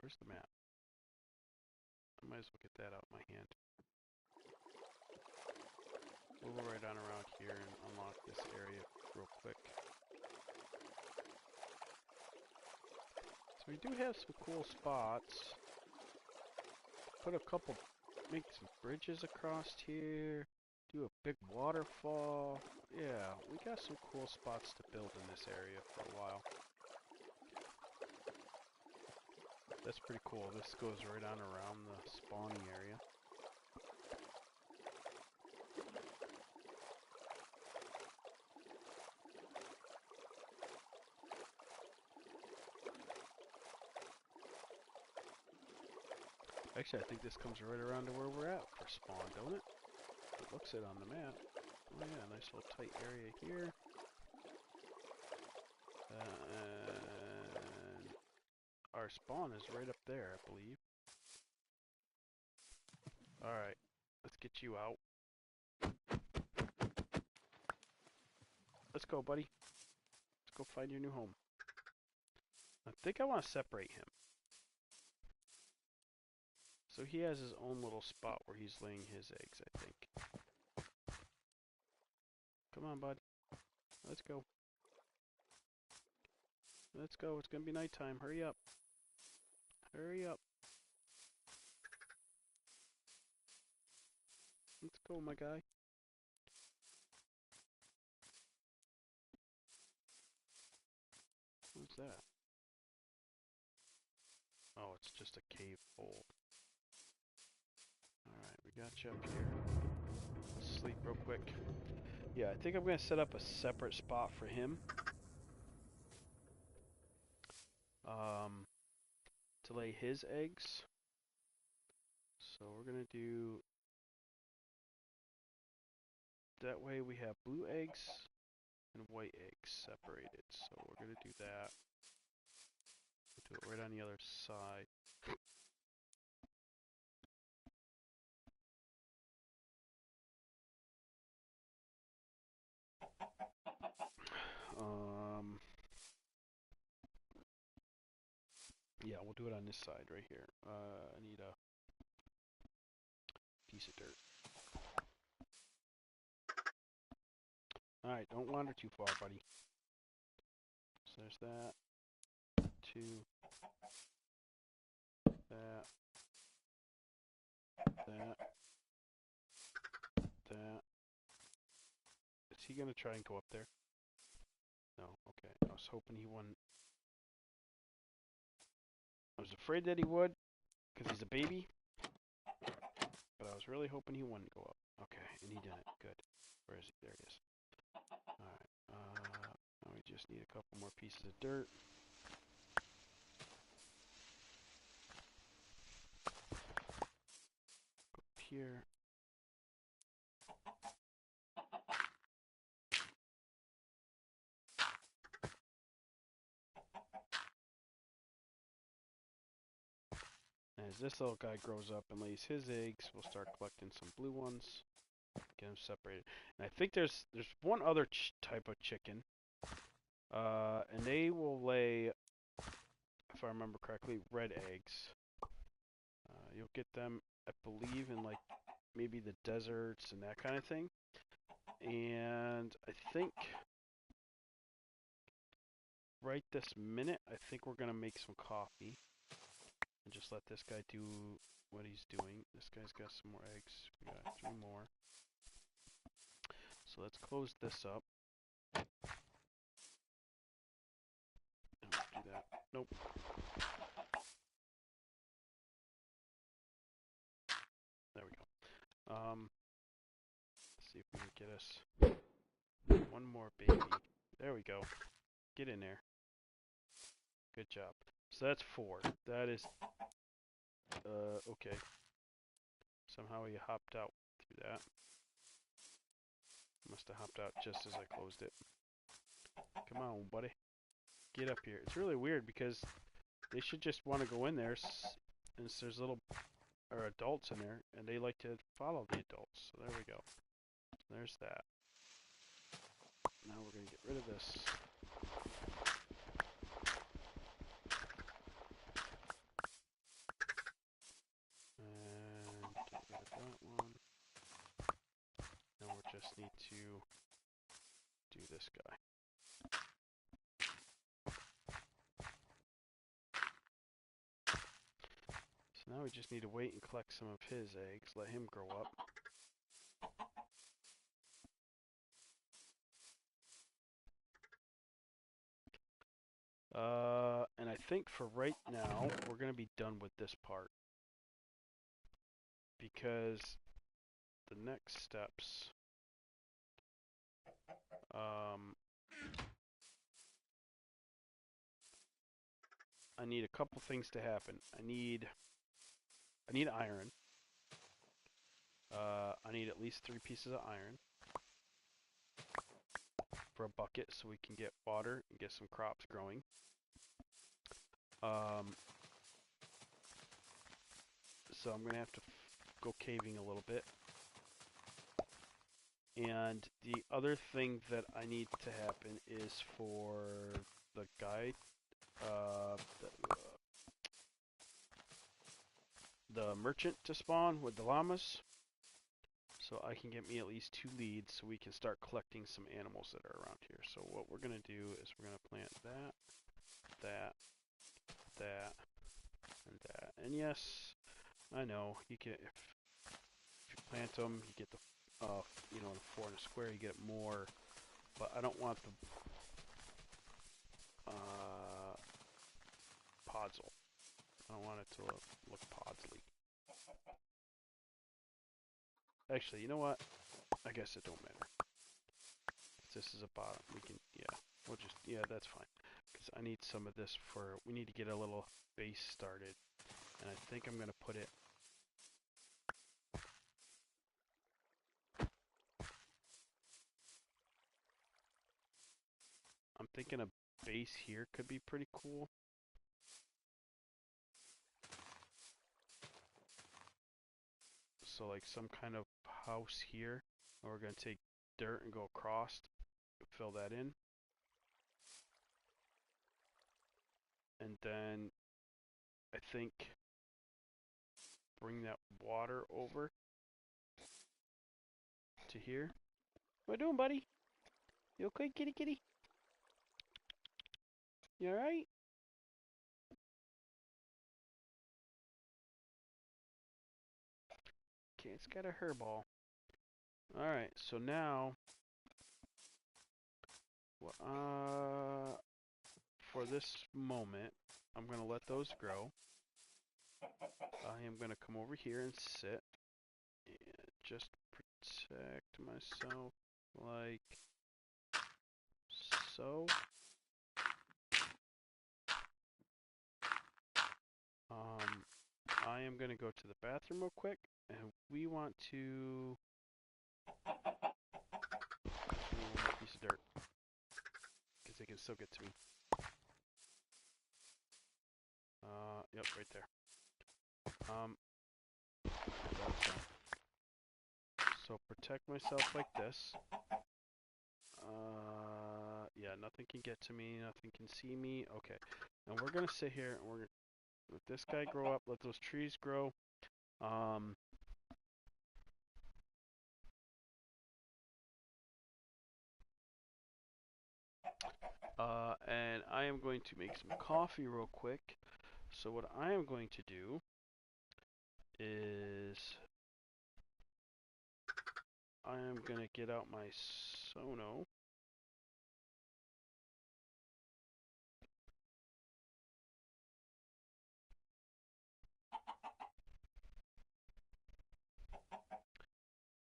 Where's the map? I might as well get that out of my hand. We'll go right on around here and unlock this area real quick. So we do have some cool spots. Put a couple, make some bridges across here. Do a big waterfall. Yeah, we got some cool spots to build in this area for a while. That's pretty cool. This goes right on around the spawning area. Actually, I think this comes right around to where we're at for spawn, don't it? It looks it on the map. Oh yeah, nice little tight area here. And our spawn is right up there, I believe. Alright, let's get you out. Let's go, buddy. Let's go find your new home. I think I want to separate him. So he has his own little spot where he's laying his eggs, I think. Come on, bud. Let's go. Let's go. It's gonna be nighttime. Hurry up. Hurry up. Let's go, my guy. What's that? Oh, it's just a cave hole. Alright, we got you up here. Let's sleep real quick. Yeah, I think I'm going to set up a separate spot for him. To lay his eggs. So we're going to do... That way we have blue eggs and white eggs separated. So we're going to do that. We'll do it right on the other side. Yeah, we'll do it on this side right here. I need a piece of dirt. Alright, don't wander too far, buddy. So there's that. 2. That. That. That. Is he gonna try and go up there? No, okay. I was hoping he wouldn't. I was afraid that he would, because he's a baby. But I was really hoping he wouldn't go up. Okay, and he didn't. Good. Where is he? There he is. Alright, now we just need a couple more pieces of dirt. Go up here. As this little guy grows up and lays his eggs, we'll start collecting some blue ones, get them separated. And I think there's one other type of chicken, and they will lay, if I remember correctly, red eggs. You'll get them, I believe, in like maybe the deserts and that kind of thing. And I think right this minute, I think we're gonna make some coffee. And just let this guy do what he's doing. This guy's got some more eggs. We got 3 more. So let's close this up. And we'll do that. Nope. There we go. Let's see if we can get us one more baby. There we go. Get in there. Good job. So that's 4. That is, okay. Somehow he hopped out through that. Must have hopped out just as I closed it. Come on, buddy. Get up here. It's really weird because they should just want to go in there, and there's little adults in there, and they like to follow the adults. So there we go. There's that. Now we're going to get rid of this. And get rid of that one. Now we just need to do this guy. So now we just need to wait and collect some of his eggs, let him grow up. And I think for right now, we're going to be done with this part. Because the next steps, I need a couple things to happen. I need iron. I need at least 3 pieces of iron for a bucket so we can get water and get some crops growing. So I'm going to have to go caving a little bit. And the other thing that I need to happen is for the guy, the merchant to spawn with the llamas. So I can get me at least 2 leads so we can start collecting some animals that are around here. So what we're going to do is we're going to plant that, and that. And yes, I know, you can, if you plant them, you get the, you know, in a 4 and a square, you get more. But I don't want the podzol. I don't want it to look podzly. Actually, you know what? I guess it don't matter. This is a bottom. We can, yeah, we'll just, yeah, that's fine. Because I need some of this for, we need to get a little base started. And I think I'm going to put it, I'm thinking a base here could be pretty cool. So like some kind of house here. And we're going to take dirt and go across, fill that in. And then I think bring that water over to here. What you doing, buddy? You okay, kitty kitty? You alright? Okay, it's got a hairball. Alright, so now, for this moment, I'm going to let those grow. I am going to come over here and sit and just protect myself like so. I am going to go to the bathroom real quick, and we want to one piece of dirt because they can still get to me. Yep, right there. So protect myself like this. Yeah, nothing can get to me, nothing can see me. Okay, and we're gonna sit here and we're gonna let this guy grow up, let those trees grow. And I am going to make some coffee real quick. So what I am going to do is I am going to get out my Sono.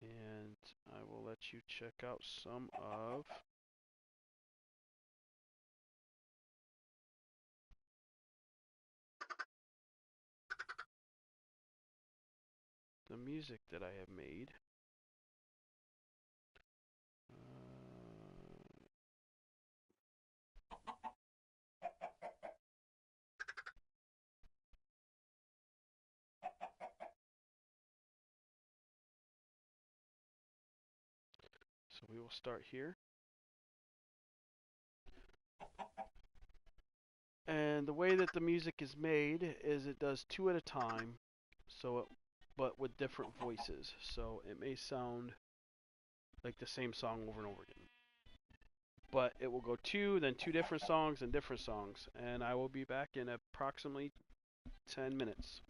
And I will let you check out some of the music that I have made. So we will start here. And the way that the music is made is it does 2 at a time, but with different voices. So it may sound like the same song over and over again. But it will go 2, then 2 different songs and different songs. And I will be back in approximately 10 minutes.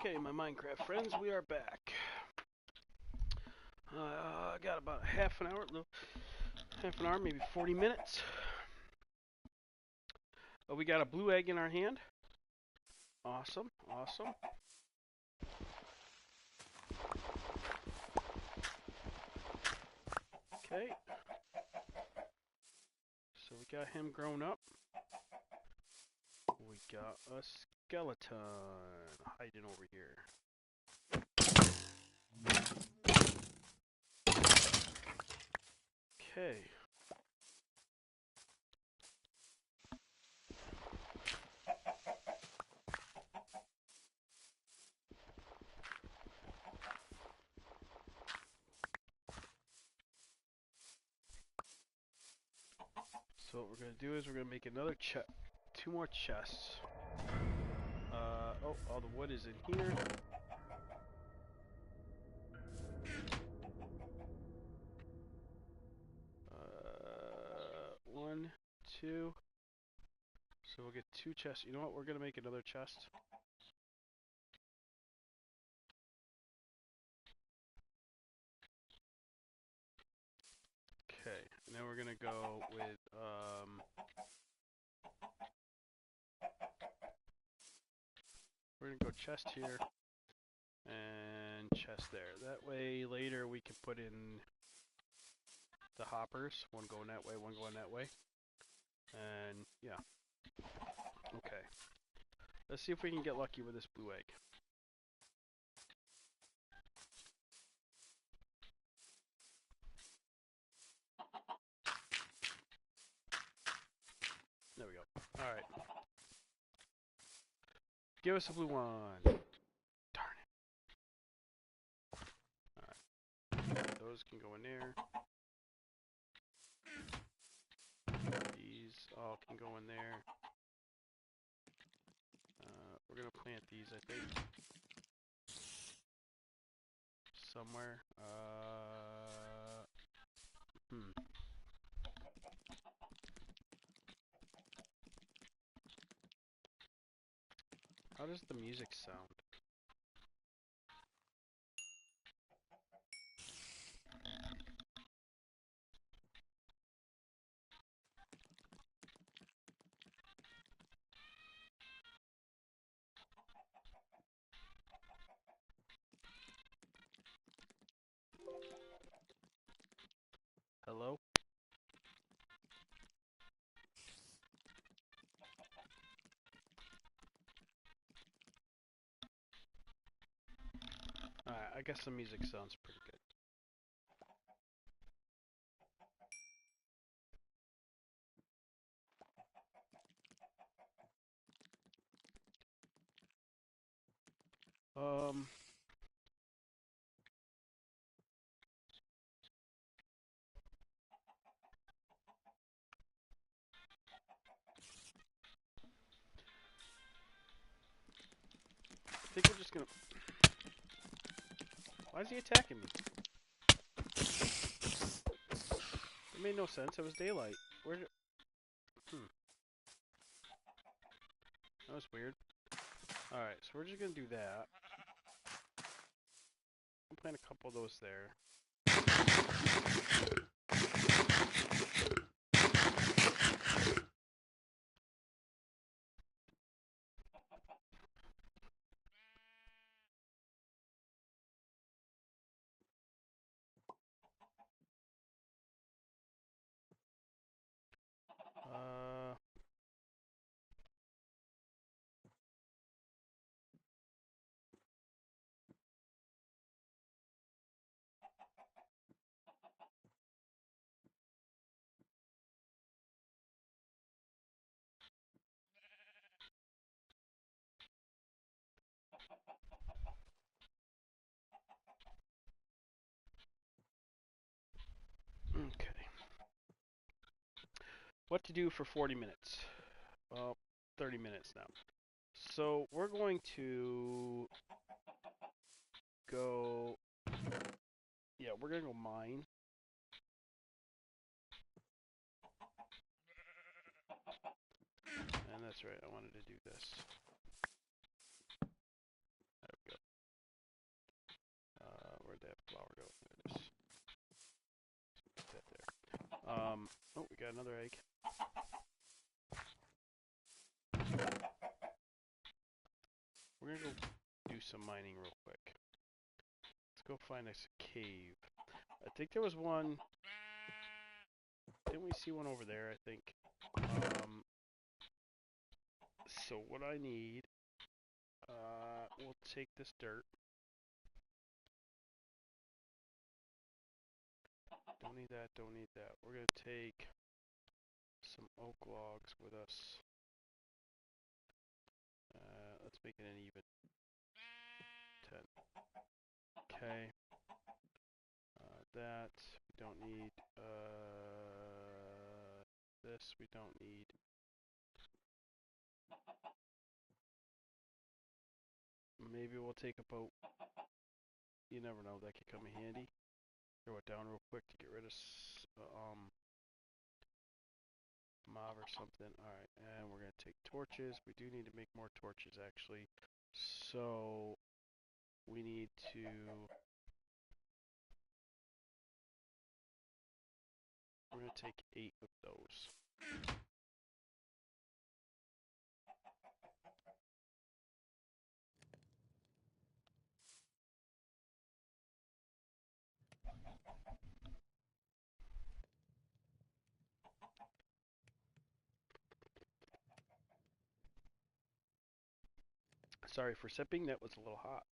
Okay, my Minecraft friends, we are back. Got about half an hour, maybe 40 minutes. We got a blue egg in our hand. Awesome, awesome. Okay. So we got him grown up. We got a skeleton hiding over here. Okay. So what we're gonna do is we're gonna make another chest, 2 more chests. Oh, all the wood is in here. 1, 2. So we'll get 2 chests. You know what? We're gonna make another chest. Okay, and then we're gonna go with we're gonna go chest here and chest there. That way later we can put in the hoppers, one going that way, one going that way. And yeah. Okay. Let's see if we can get lucky with this blue egg. There we go. Alright. Give us a blue one. Darn it. Alright. Those can go in there. These all can go in there. We're gonna plant these, I think. Somewhere. How does the music sound? Hello? Alright, I guess the music sounds pretty good. I think we're just gonna... Why is he attacking me? It made no sense, it was daylight. Where did... That was weird. Alright, so we're just gonna do that. I'll plant a couple of those there. Okay. What to do for 40 minutes? Well, 30 minutes now. So we're going to go... Yeah, we're gonna go mine. And that's right, I wanted to do this. There we go. Oh, we got another egg. We're gonna go do some mining real quick. Let's go find us a cave. I think there was one. Didn't we see one over there? I think. So what I need, we'll take this dirt. Don't need that. Don't need that. We're gonna take some oak logs with us. Let's make it an even 10. Okay. That we don't need. This we don't need. Maybe we'll take a boat. You never know, that could come in handy. Throw it down real quick to get rid of mob or something. Alright, and we're gonna take torches. We do need to make more torches actually. So we need to we're gonna take 8 of those. Sorry for sipping, that was a little hot.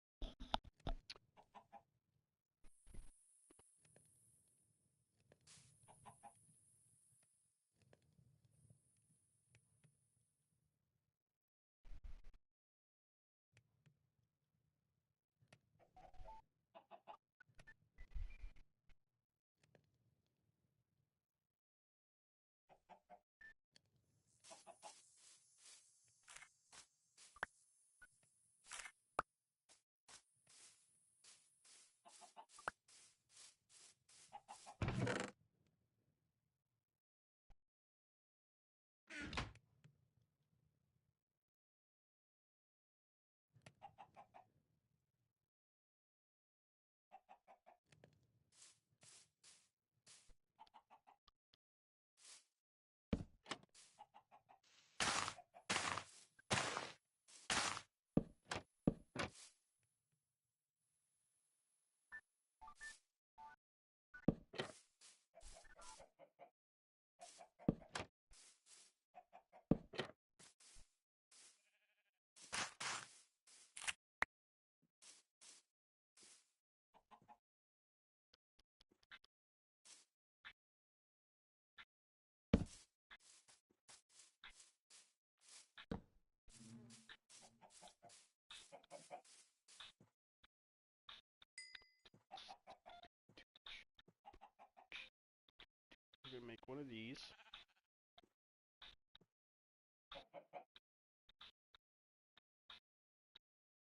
We're gonna make one of these.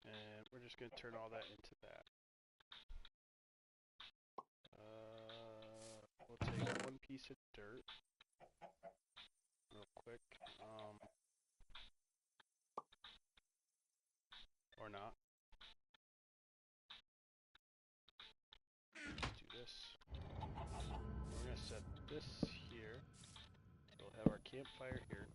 And we're just gonna turn all that into that. We'll take one piece of dirt real quick. Or not. Let's do this. We're gonna set this here. We'll have our campfire here.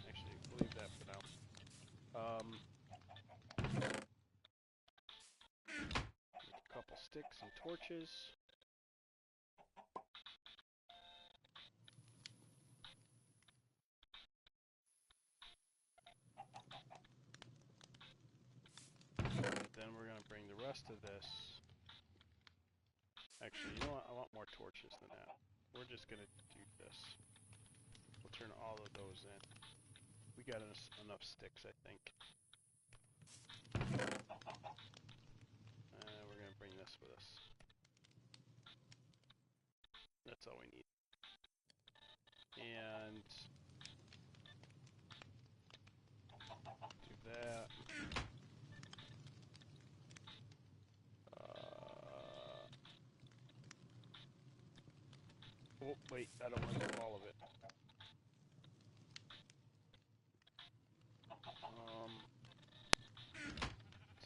Actually, we'll leave that for now. A couple sticks and torches. Then we're gonna bring the rest of this. Actually, you know what? I want more torches than that. We're just gonna do this. We'll turn all of those in. We got enough sticks, I think. We're gonna bring this with us. That's all we need. And do that. Oh, wait, I don't want to do all of it.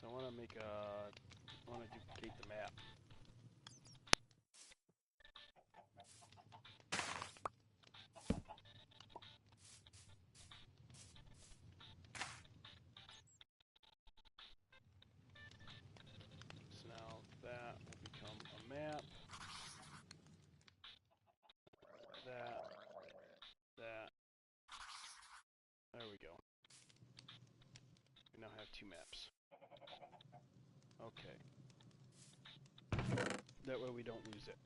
So I want to duplicate the map. 2 maps. Okay. That way we don't lose it.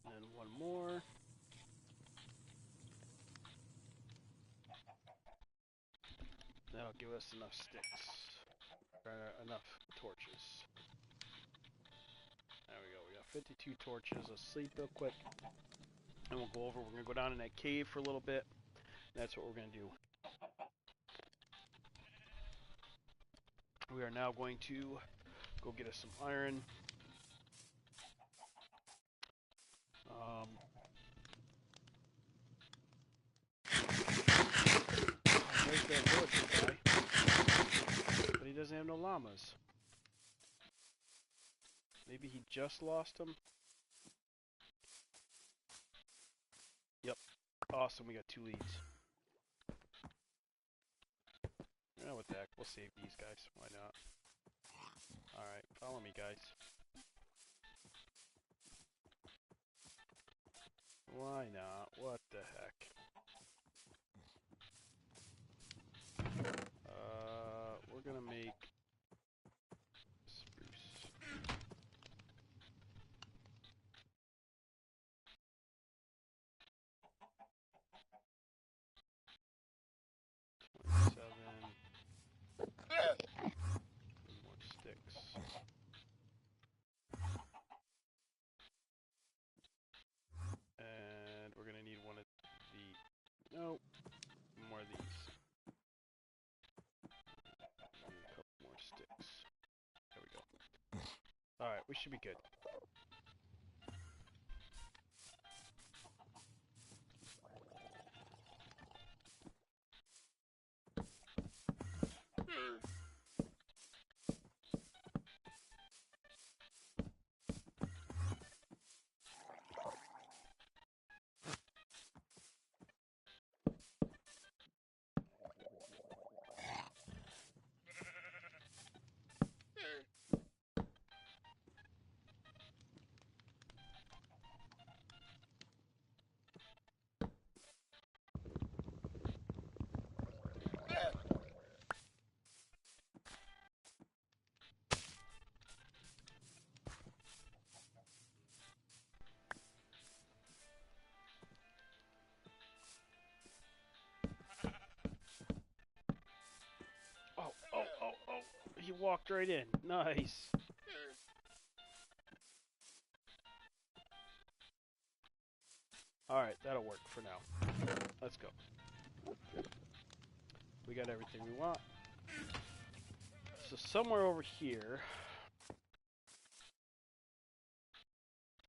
And then one more. That'll give us enough sticks. Enough torches. There we go. We got 52 torches. Let's sleep real quick. And we'll go over. We're going to go down in that cave for a little bit. That's what we're going to do. We are now going to go get us some iron. There's that villager guy. But he doesn't have no llamas. Maybe he just lost them? Yep. Awesome, we got 2 leads. Yeah, what the heck, we'll save these guys. Why not? Alright, follow me, guys. Why not? What the heck? We're gonna make spruce. More sticks. And we're gonna need one of the... Nope. More of these. Need a couple more sticks. There we go. Alright, we should be good. Oh, he walked right in. Nice. Alright, that'll work for now. Let's go. We got everything we want. So somewhere over here,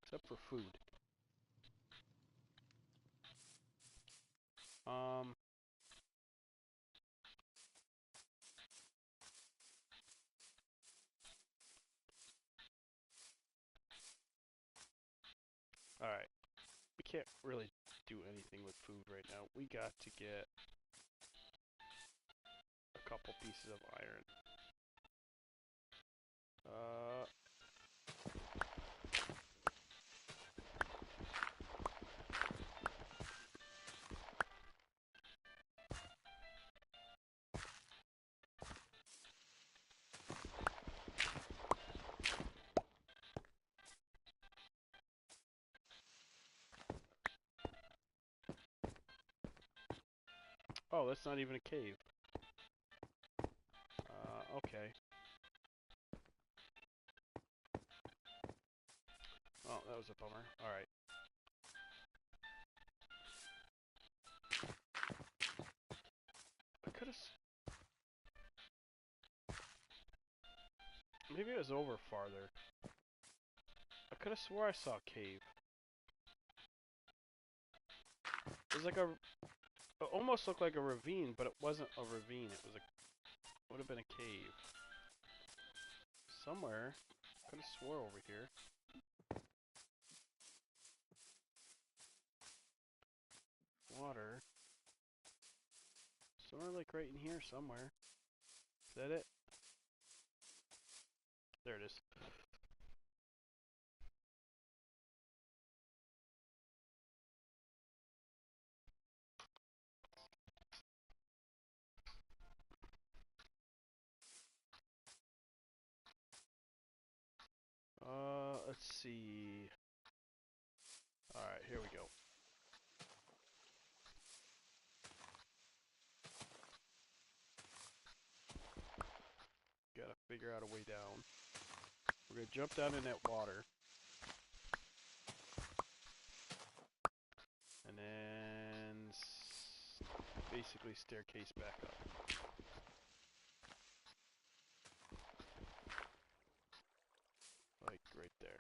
except for food. Alright. We can't really do anything with food right now. We got to get a couple pieces of iron. Oh, that's not even a cave. Okay. Oh, that was a bummer. Alright. I could've... Maybe it was over farther. I could've swore I saw a cave. It was like a... It almost looked like a ravine, but it wasn't a ravine. It was a... It would have been a cave. Somewhere. Could've swore over here. Water. Somewhere like right in here somewhere. Is that it? There it is. Let's see. Alright, here we go. Gotta figure out a way down. We're gonna jump down in that water. And then basically staircase back up. Like right there.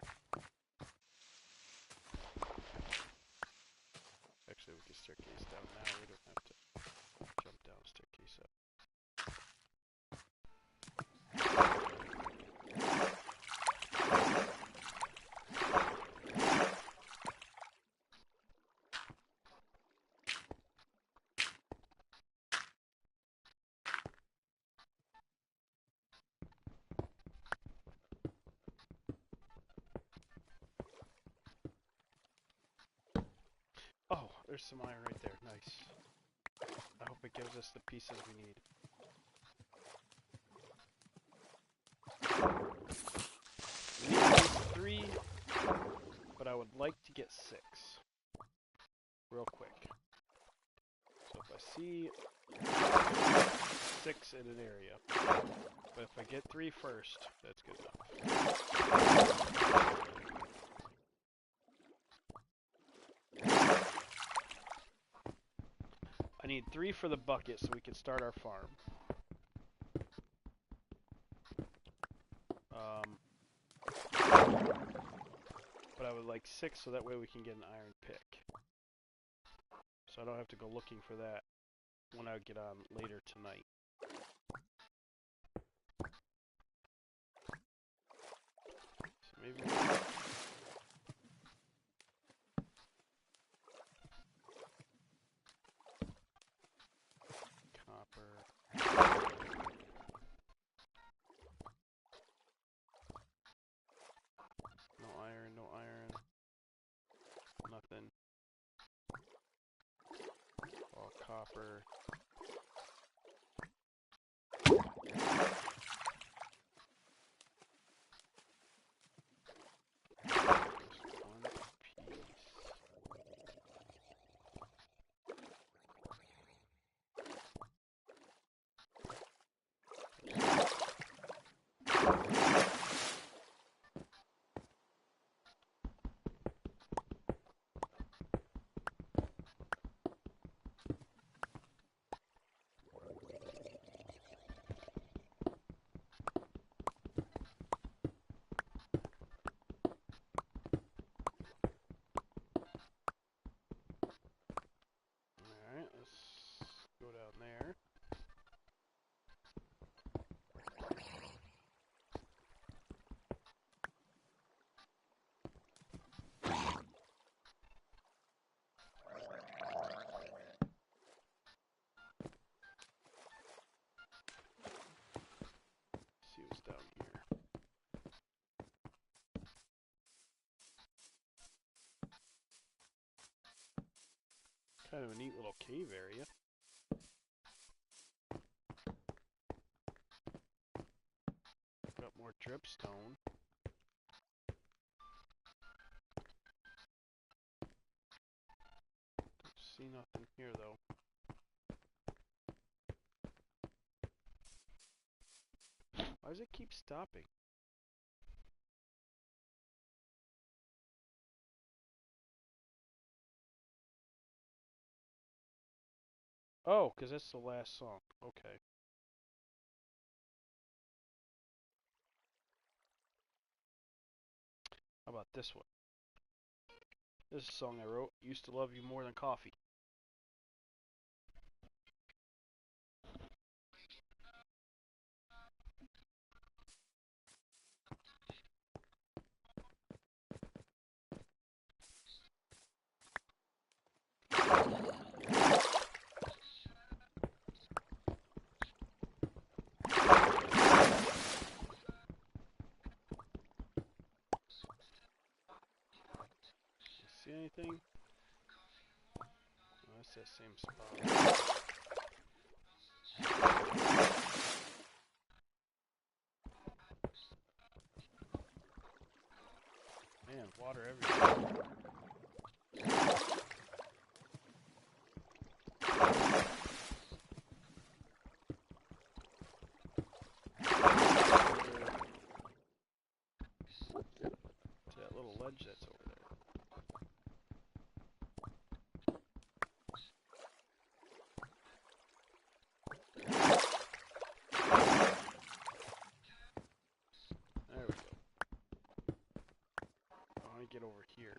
Actually, we can staircase down now. We don't have to jump down, staircase up. Oh, there's some iron right there. Nice. I hope it gives us the pieces we need. We need at least 3, but I would like to get 6. Real quick. So if I see 6 in an area, but if I get 3 first, that's good enough. I need 3 for the bucket so we can start our farm. But I would like 6 so that way we can get an iron pick. So I don't have to go looking for that when I get on later tonight. So maybe copper. No iron, no iron. Nothing. All copper. Alright, let's go down there. See what's down here. Kind of a neat little cave area. Got more dripstone. Don't see nothing here though. Why does it keep stopping? Oh, because that's the last song. Okay. How about this one? This is a song I wrote. Used to love you more than coffee. See anything? Oh, that's that same spot. Man, water everywhere. To that little ledge that's over there. There we go. I want to get over here.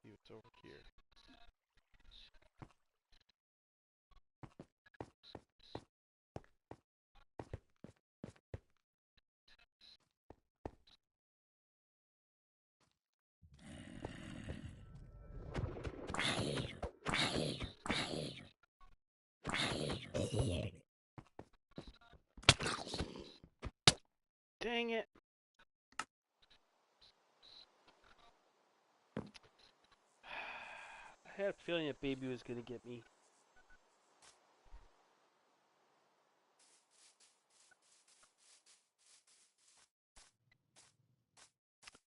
See what's over here. Dang it! I had a feeling that baby was gonna get me.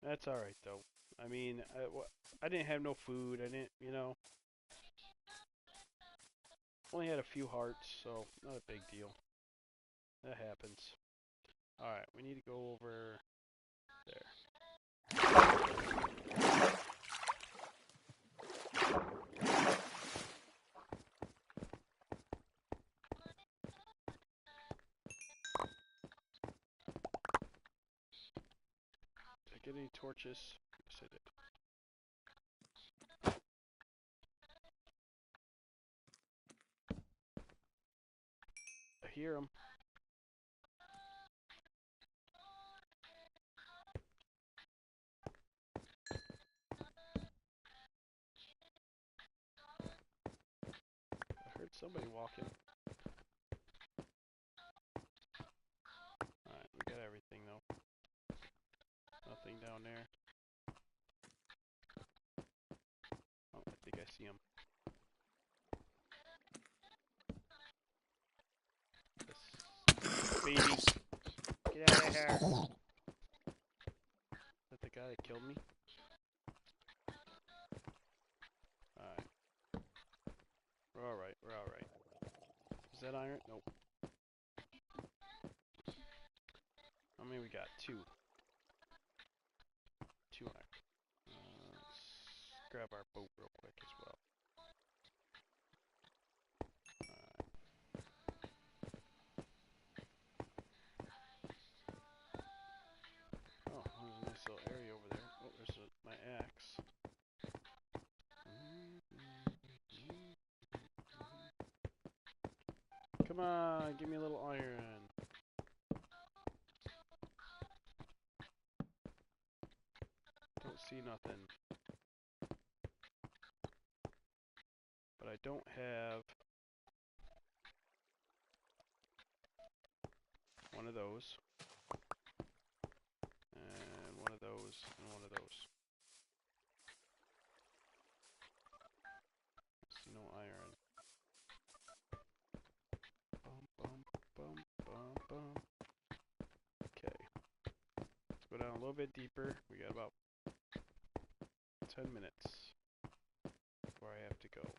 That's alright though. I mean, I didn't have no food. I didn't, you know. Only had a few hearts, so not a big deal. That happens. Alright, we need to go over there. Did I get any torches? Yes, I did. I hear them. I heard somebody walking. Alright, we got everything though. Nothing down there. Oh, I think I see him. Baby, get out of here. Is that the guy that killed me? Alright. We're alright, we're alright. Is that iron? Nope. How many we got? Two. Two iron. Let's grab our boat real quick as well. Oh, there's a nice little area over there. Oh, there's my axe. Come on, give me a little iron. Don't see nothing. But I don't have one of those. And one of those, and one of those. Let's see down a little bit deeper. We got about 10 minutes before I have to go.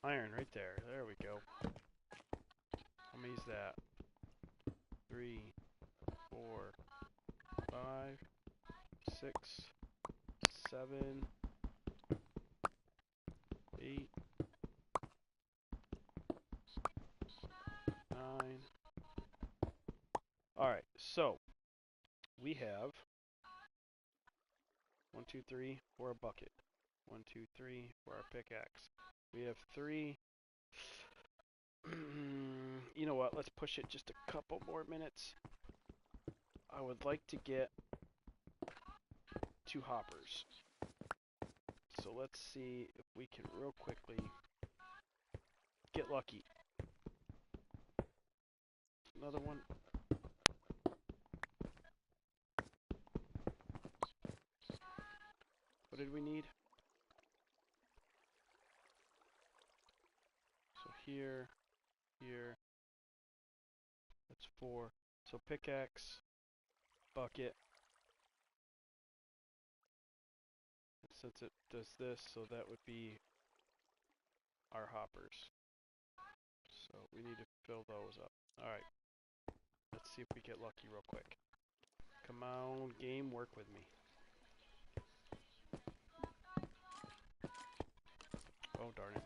Iron right there. There we go. How many is that? 3, 4, 5, 6, 7, 8, 9. Alright, so we have 1, 2, 3 for a bucket. 1, 2, 3 for our pickaxe. We have 3. You know what? Let's push it just a couple more minutes. I would like to get 2 hoppers. So let's see if we can real quickly get lucky. Another one. What did we need? So here, here. That's 4. So pickaxe, bucket. Since it does this, so that would be our hoppers. So we need to fill those up. Alright. Let's see if we get lucky real quick. Come on, game, work with me. Oh, darn it.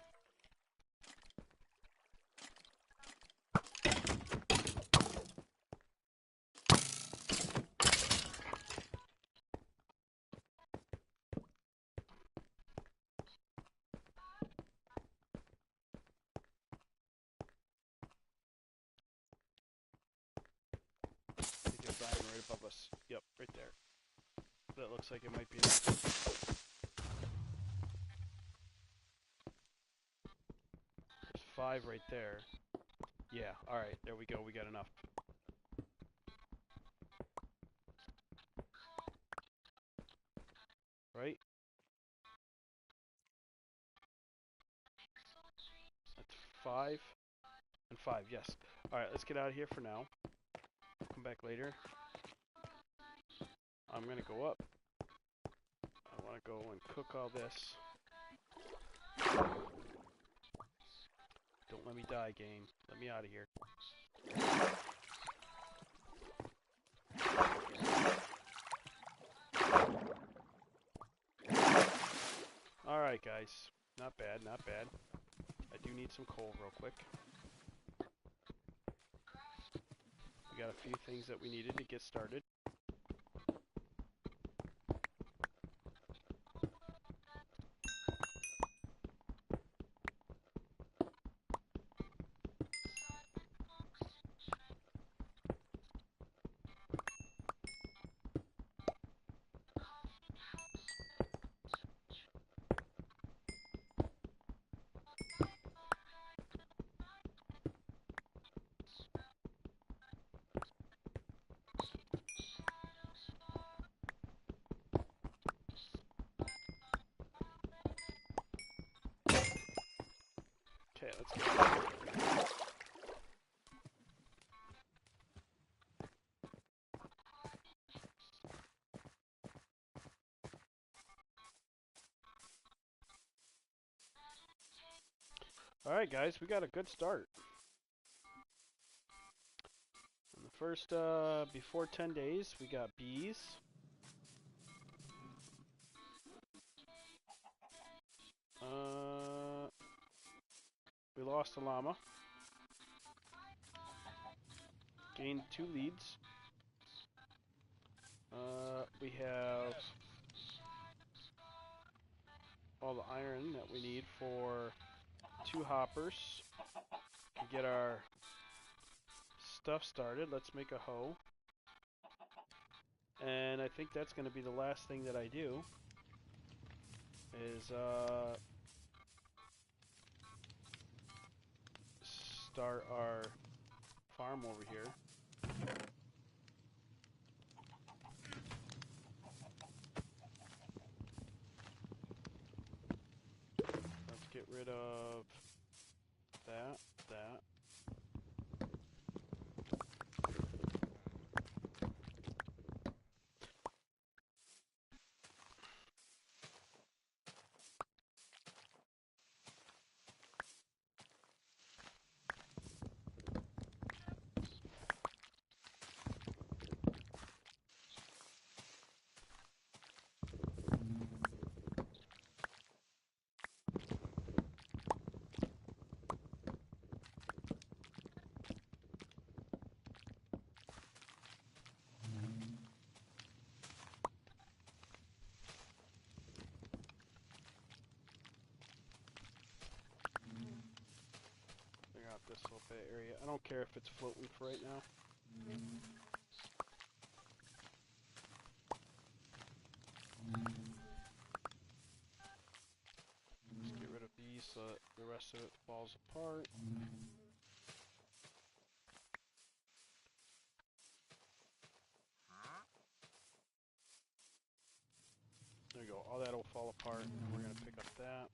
I think it's diving right above us. Yep, right there. That looks like it might be enough. There's 5 right there. Yeah, alright, there we go, we got enough. Right? That's 5 and 5, yes. Alright, let's get out of here for now. Come back later. I'm gonna go up. I wanna go and cook all this. Don't let me die, game. Let me out of here. Alright, guys. Not bad, not bad. I do need some coal real quick. We got a few things that we needed to get started. Okay, let's go. Alright, guys, we got a good start. In the first, before 10 days, we got bees. We lost a llama. Gained 2 leads. We have all the iron that we need for 2 hoppers to get our stuff started. Let's make a hoe. And I think that's going to be the last thing that I do is start our farm over here. Let's get rid of that. This little bit of area. I don't care if it's floating for right now. Let's get rid of these so that the rest of it falls apart. There we go. All that will fall apart, and we're going to pick up that.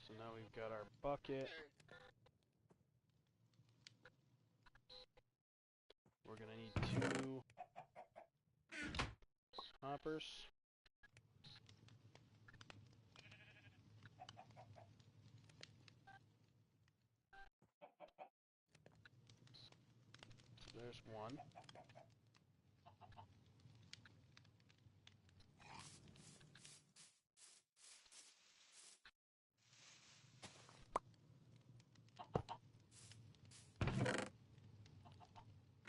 So now we've got our bucket. We're going to need 2 hoppers. So there's 1.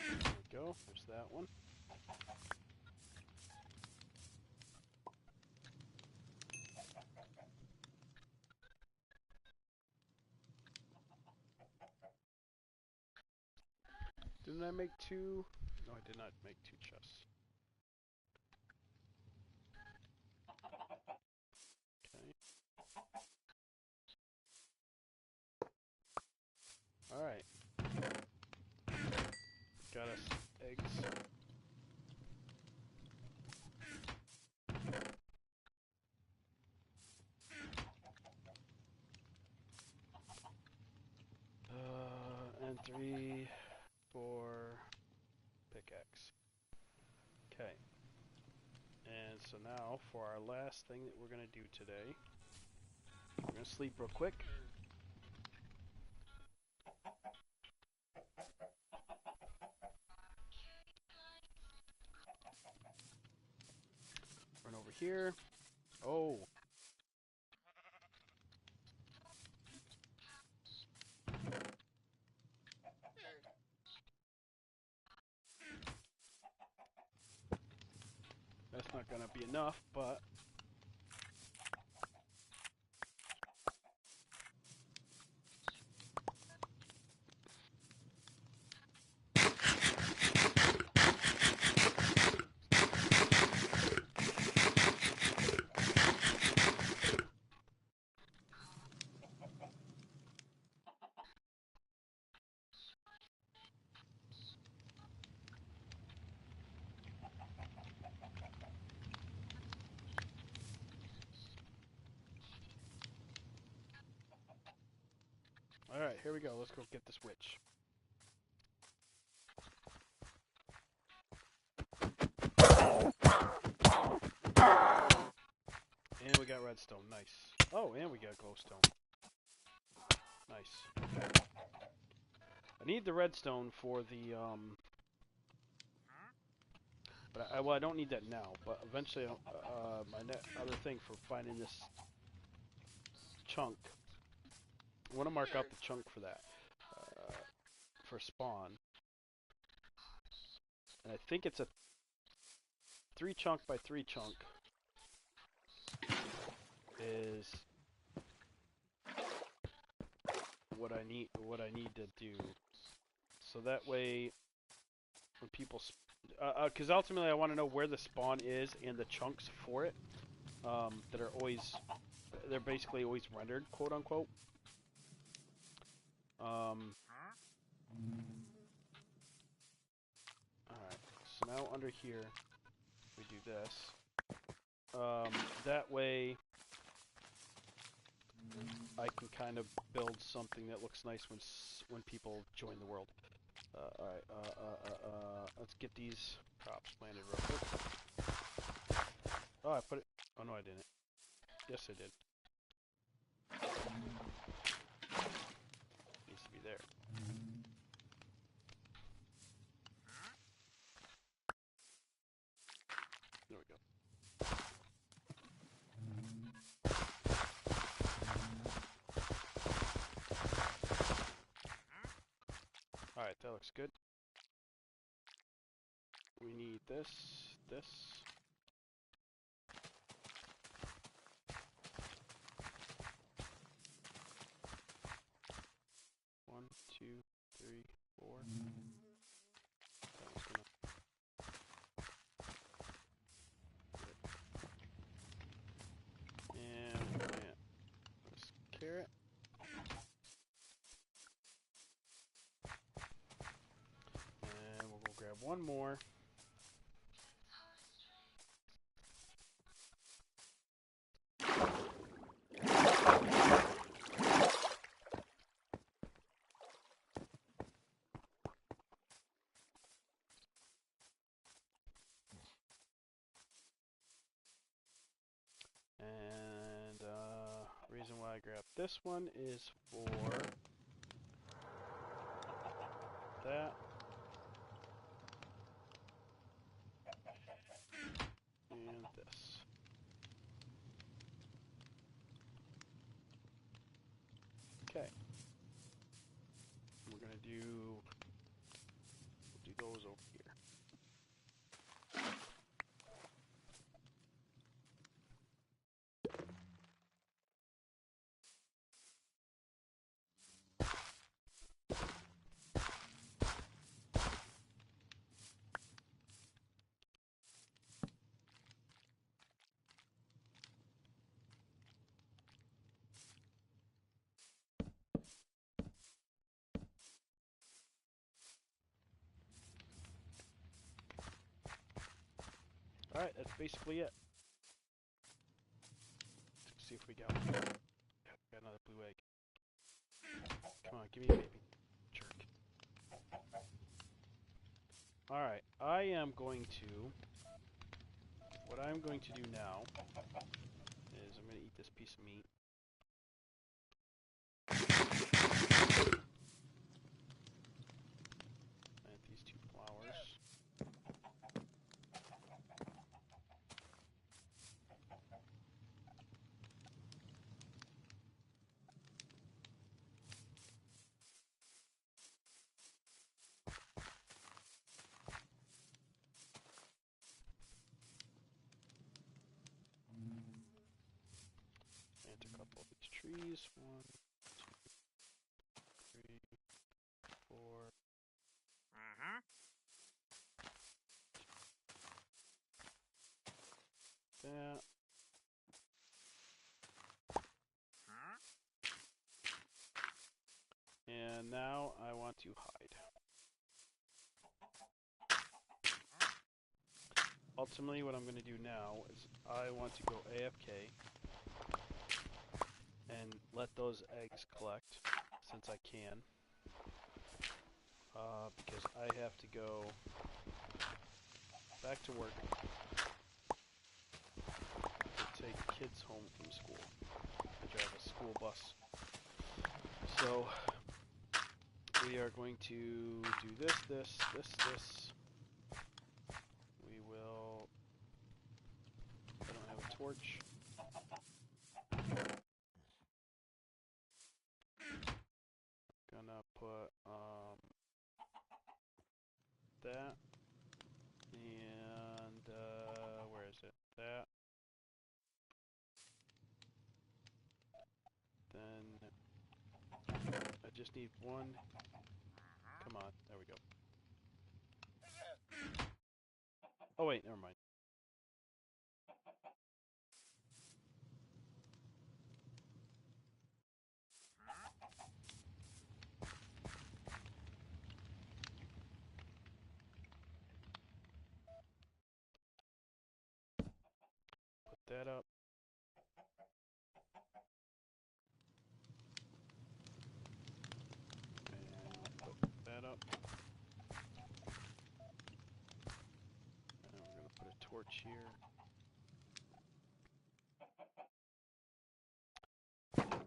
There we go. There's that one. Didn't I make 2? No, I did not make 2 chests. Okay. Alright. Got us eggs. And 3, 4 pickaxe. Okay. And so now for our last thing that we're going to do today, we're going to sleep real quick. Run over here. Oh. That's not going to be enough, but alright, here we go. Let's go get this witch. And we got redstone. Nice. Oh, and we got glowstone. Nice. Okay. I need the redstone for the, but I don't need that now, but eventually, my other thing for finding this chunk, I want to mark out the chunk for that, for spawn. And I think it's a 3 chunk by 3 chunk is what I need to do. So that way, when people Because ultimately I want to know where the spawn is and the chunks for it that are always, they're basically always rendered, quote unquote. Alright, so now under here we do this. That way I can kind of build something that looks nice when people join the world. Alright, let's get these props planted real quick. Oh, I put it... Oh, no, I didn't. Yes, I did. Needs to be there. There we go. Alright, that looks good. We need this, this. One, two, three, four. That was gonna... And plant this carrot. And we'll go grab one more. And reason why I grabbed this one is for that. And this. Okay. We're gonna do those over here. Alright, that's basically it. Let's see if we got one. Yeah, we got another blue egg. Come on, give me a baby. Jerk. Alright, I am going to... What I'm going to do now is I'm going to eat this piece of meat. Plant these two flowers. Plant a couple of these trees. 1, 2, 3, 4. That. And now I want to hide. Ultimately, what I'm going to do now is I want to go AFK and let those eggs collect, since I can. Because I have to go back to work to take kids home from school. I drive a school bus. So, we are going to do this, this, this, this. We will... I don't have a torch. Gonna put, that. And, where is it? That. Then, I just need one. Come on, there we go. Oh wait, never mind. Put that up. And put that up. And we're gonna put a torch here.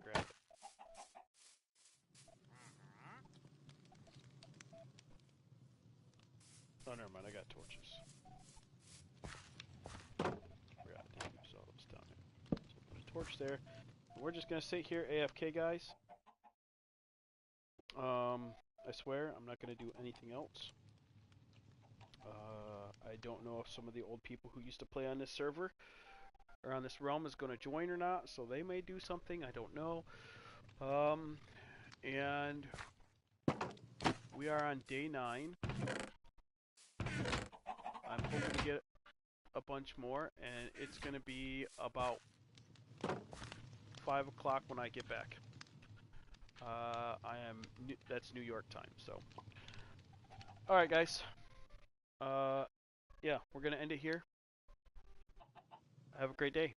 Grab it. Oh, never mind. I got torches. Forgot to keep all those down there. So put a torch there. We're just gonna sit here AFK, guys. I swear I'm not gonna do anything else. I don't know if some of the old people who used to play on this server or on this realm is gonna join or not, so they may do something. I don't know. And we are on day 9. I'm hoping to get a bunch more, and it's gonna be about 5 o'clock when I get back. That's New York time, so. Alright, guys. Yeah, we're gonna end it here. Have a great day.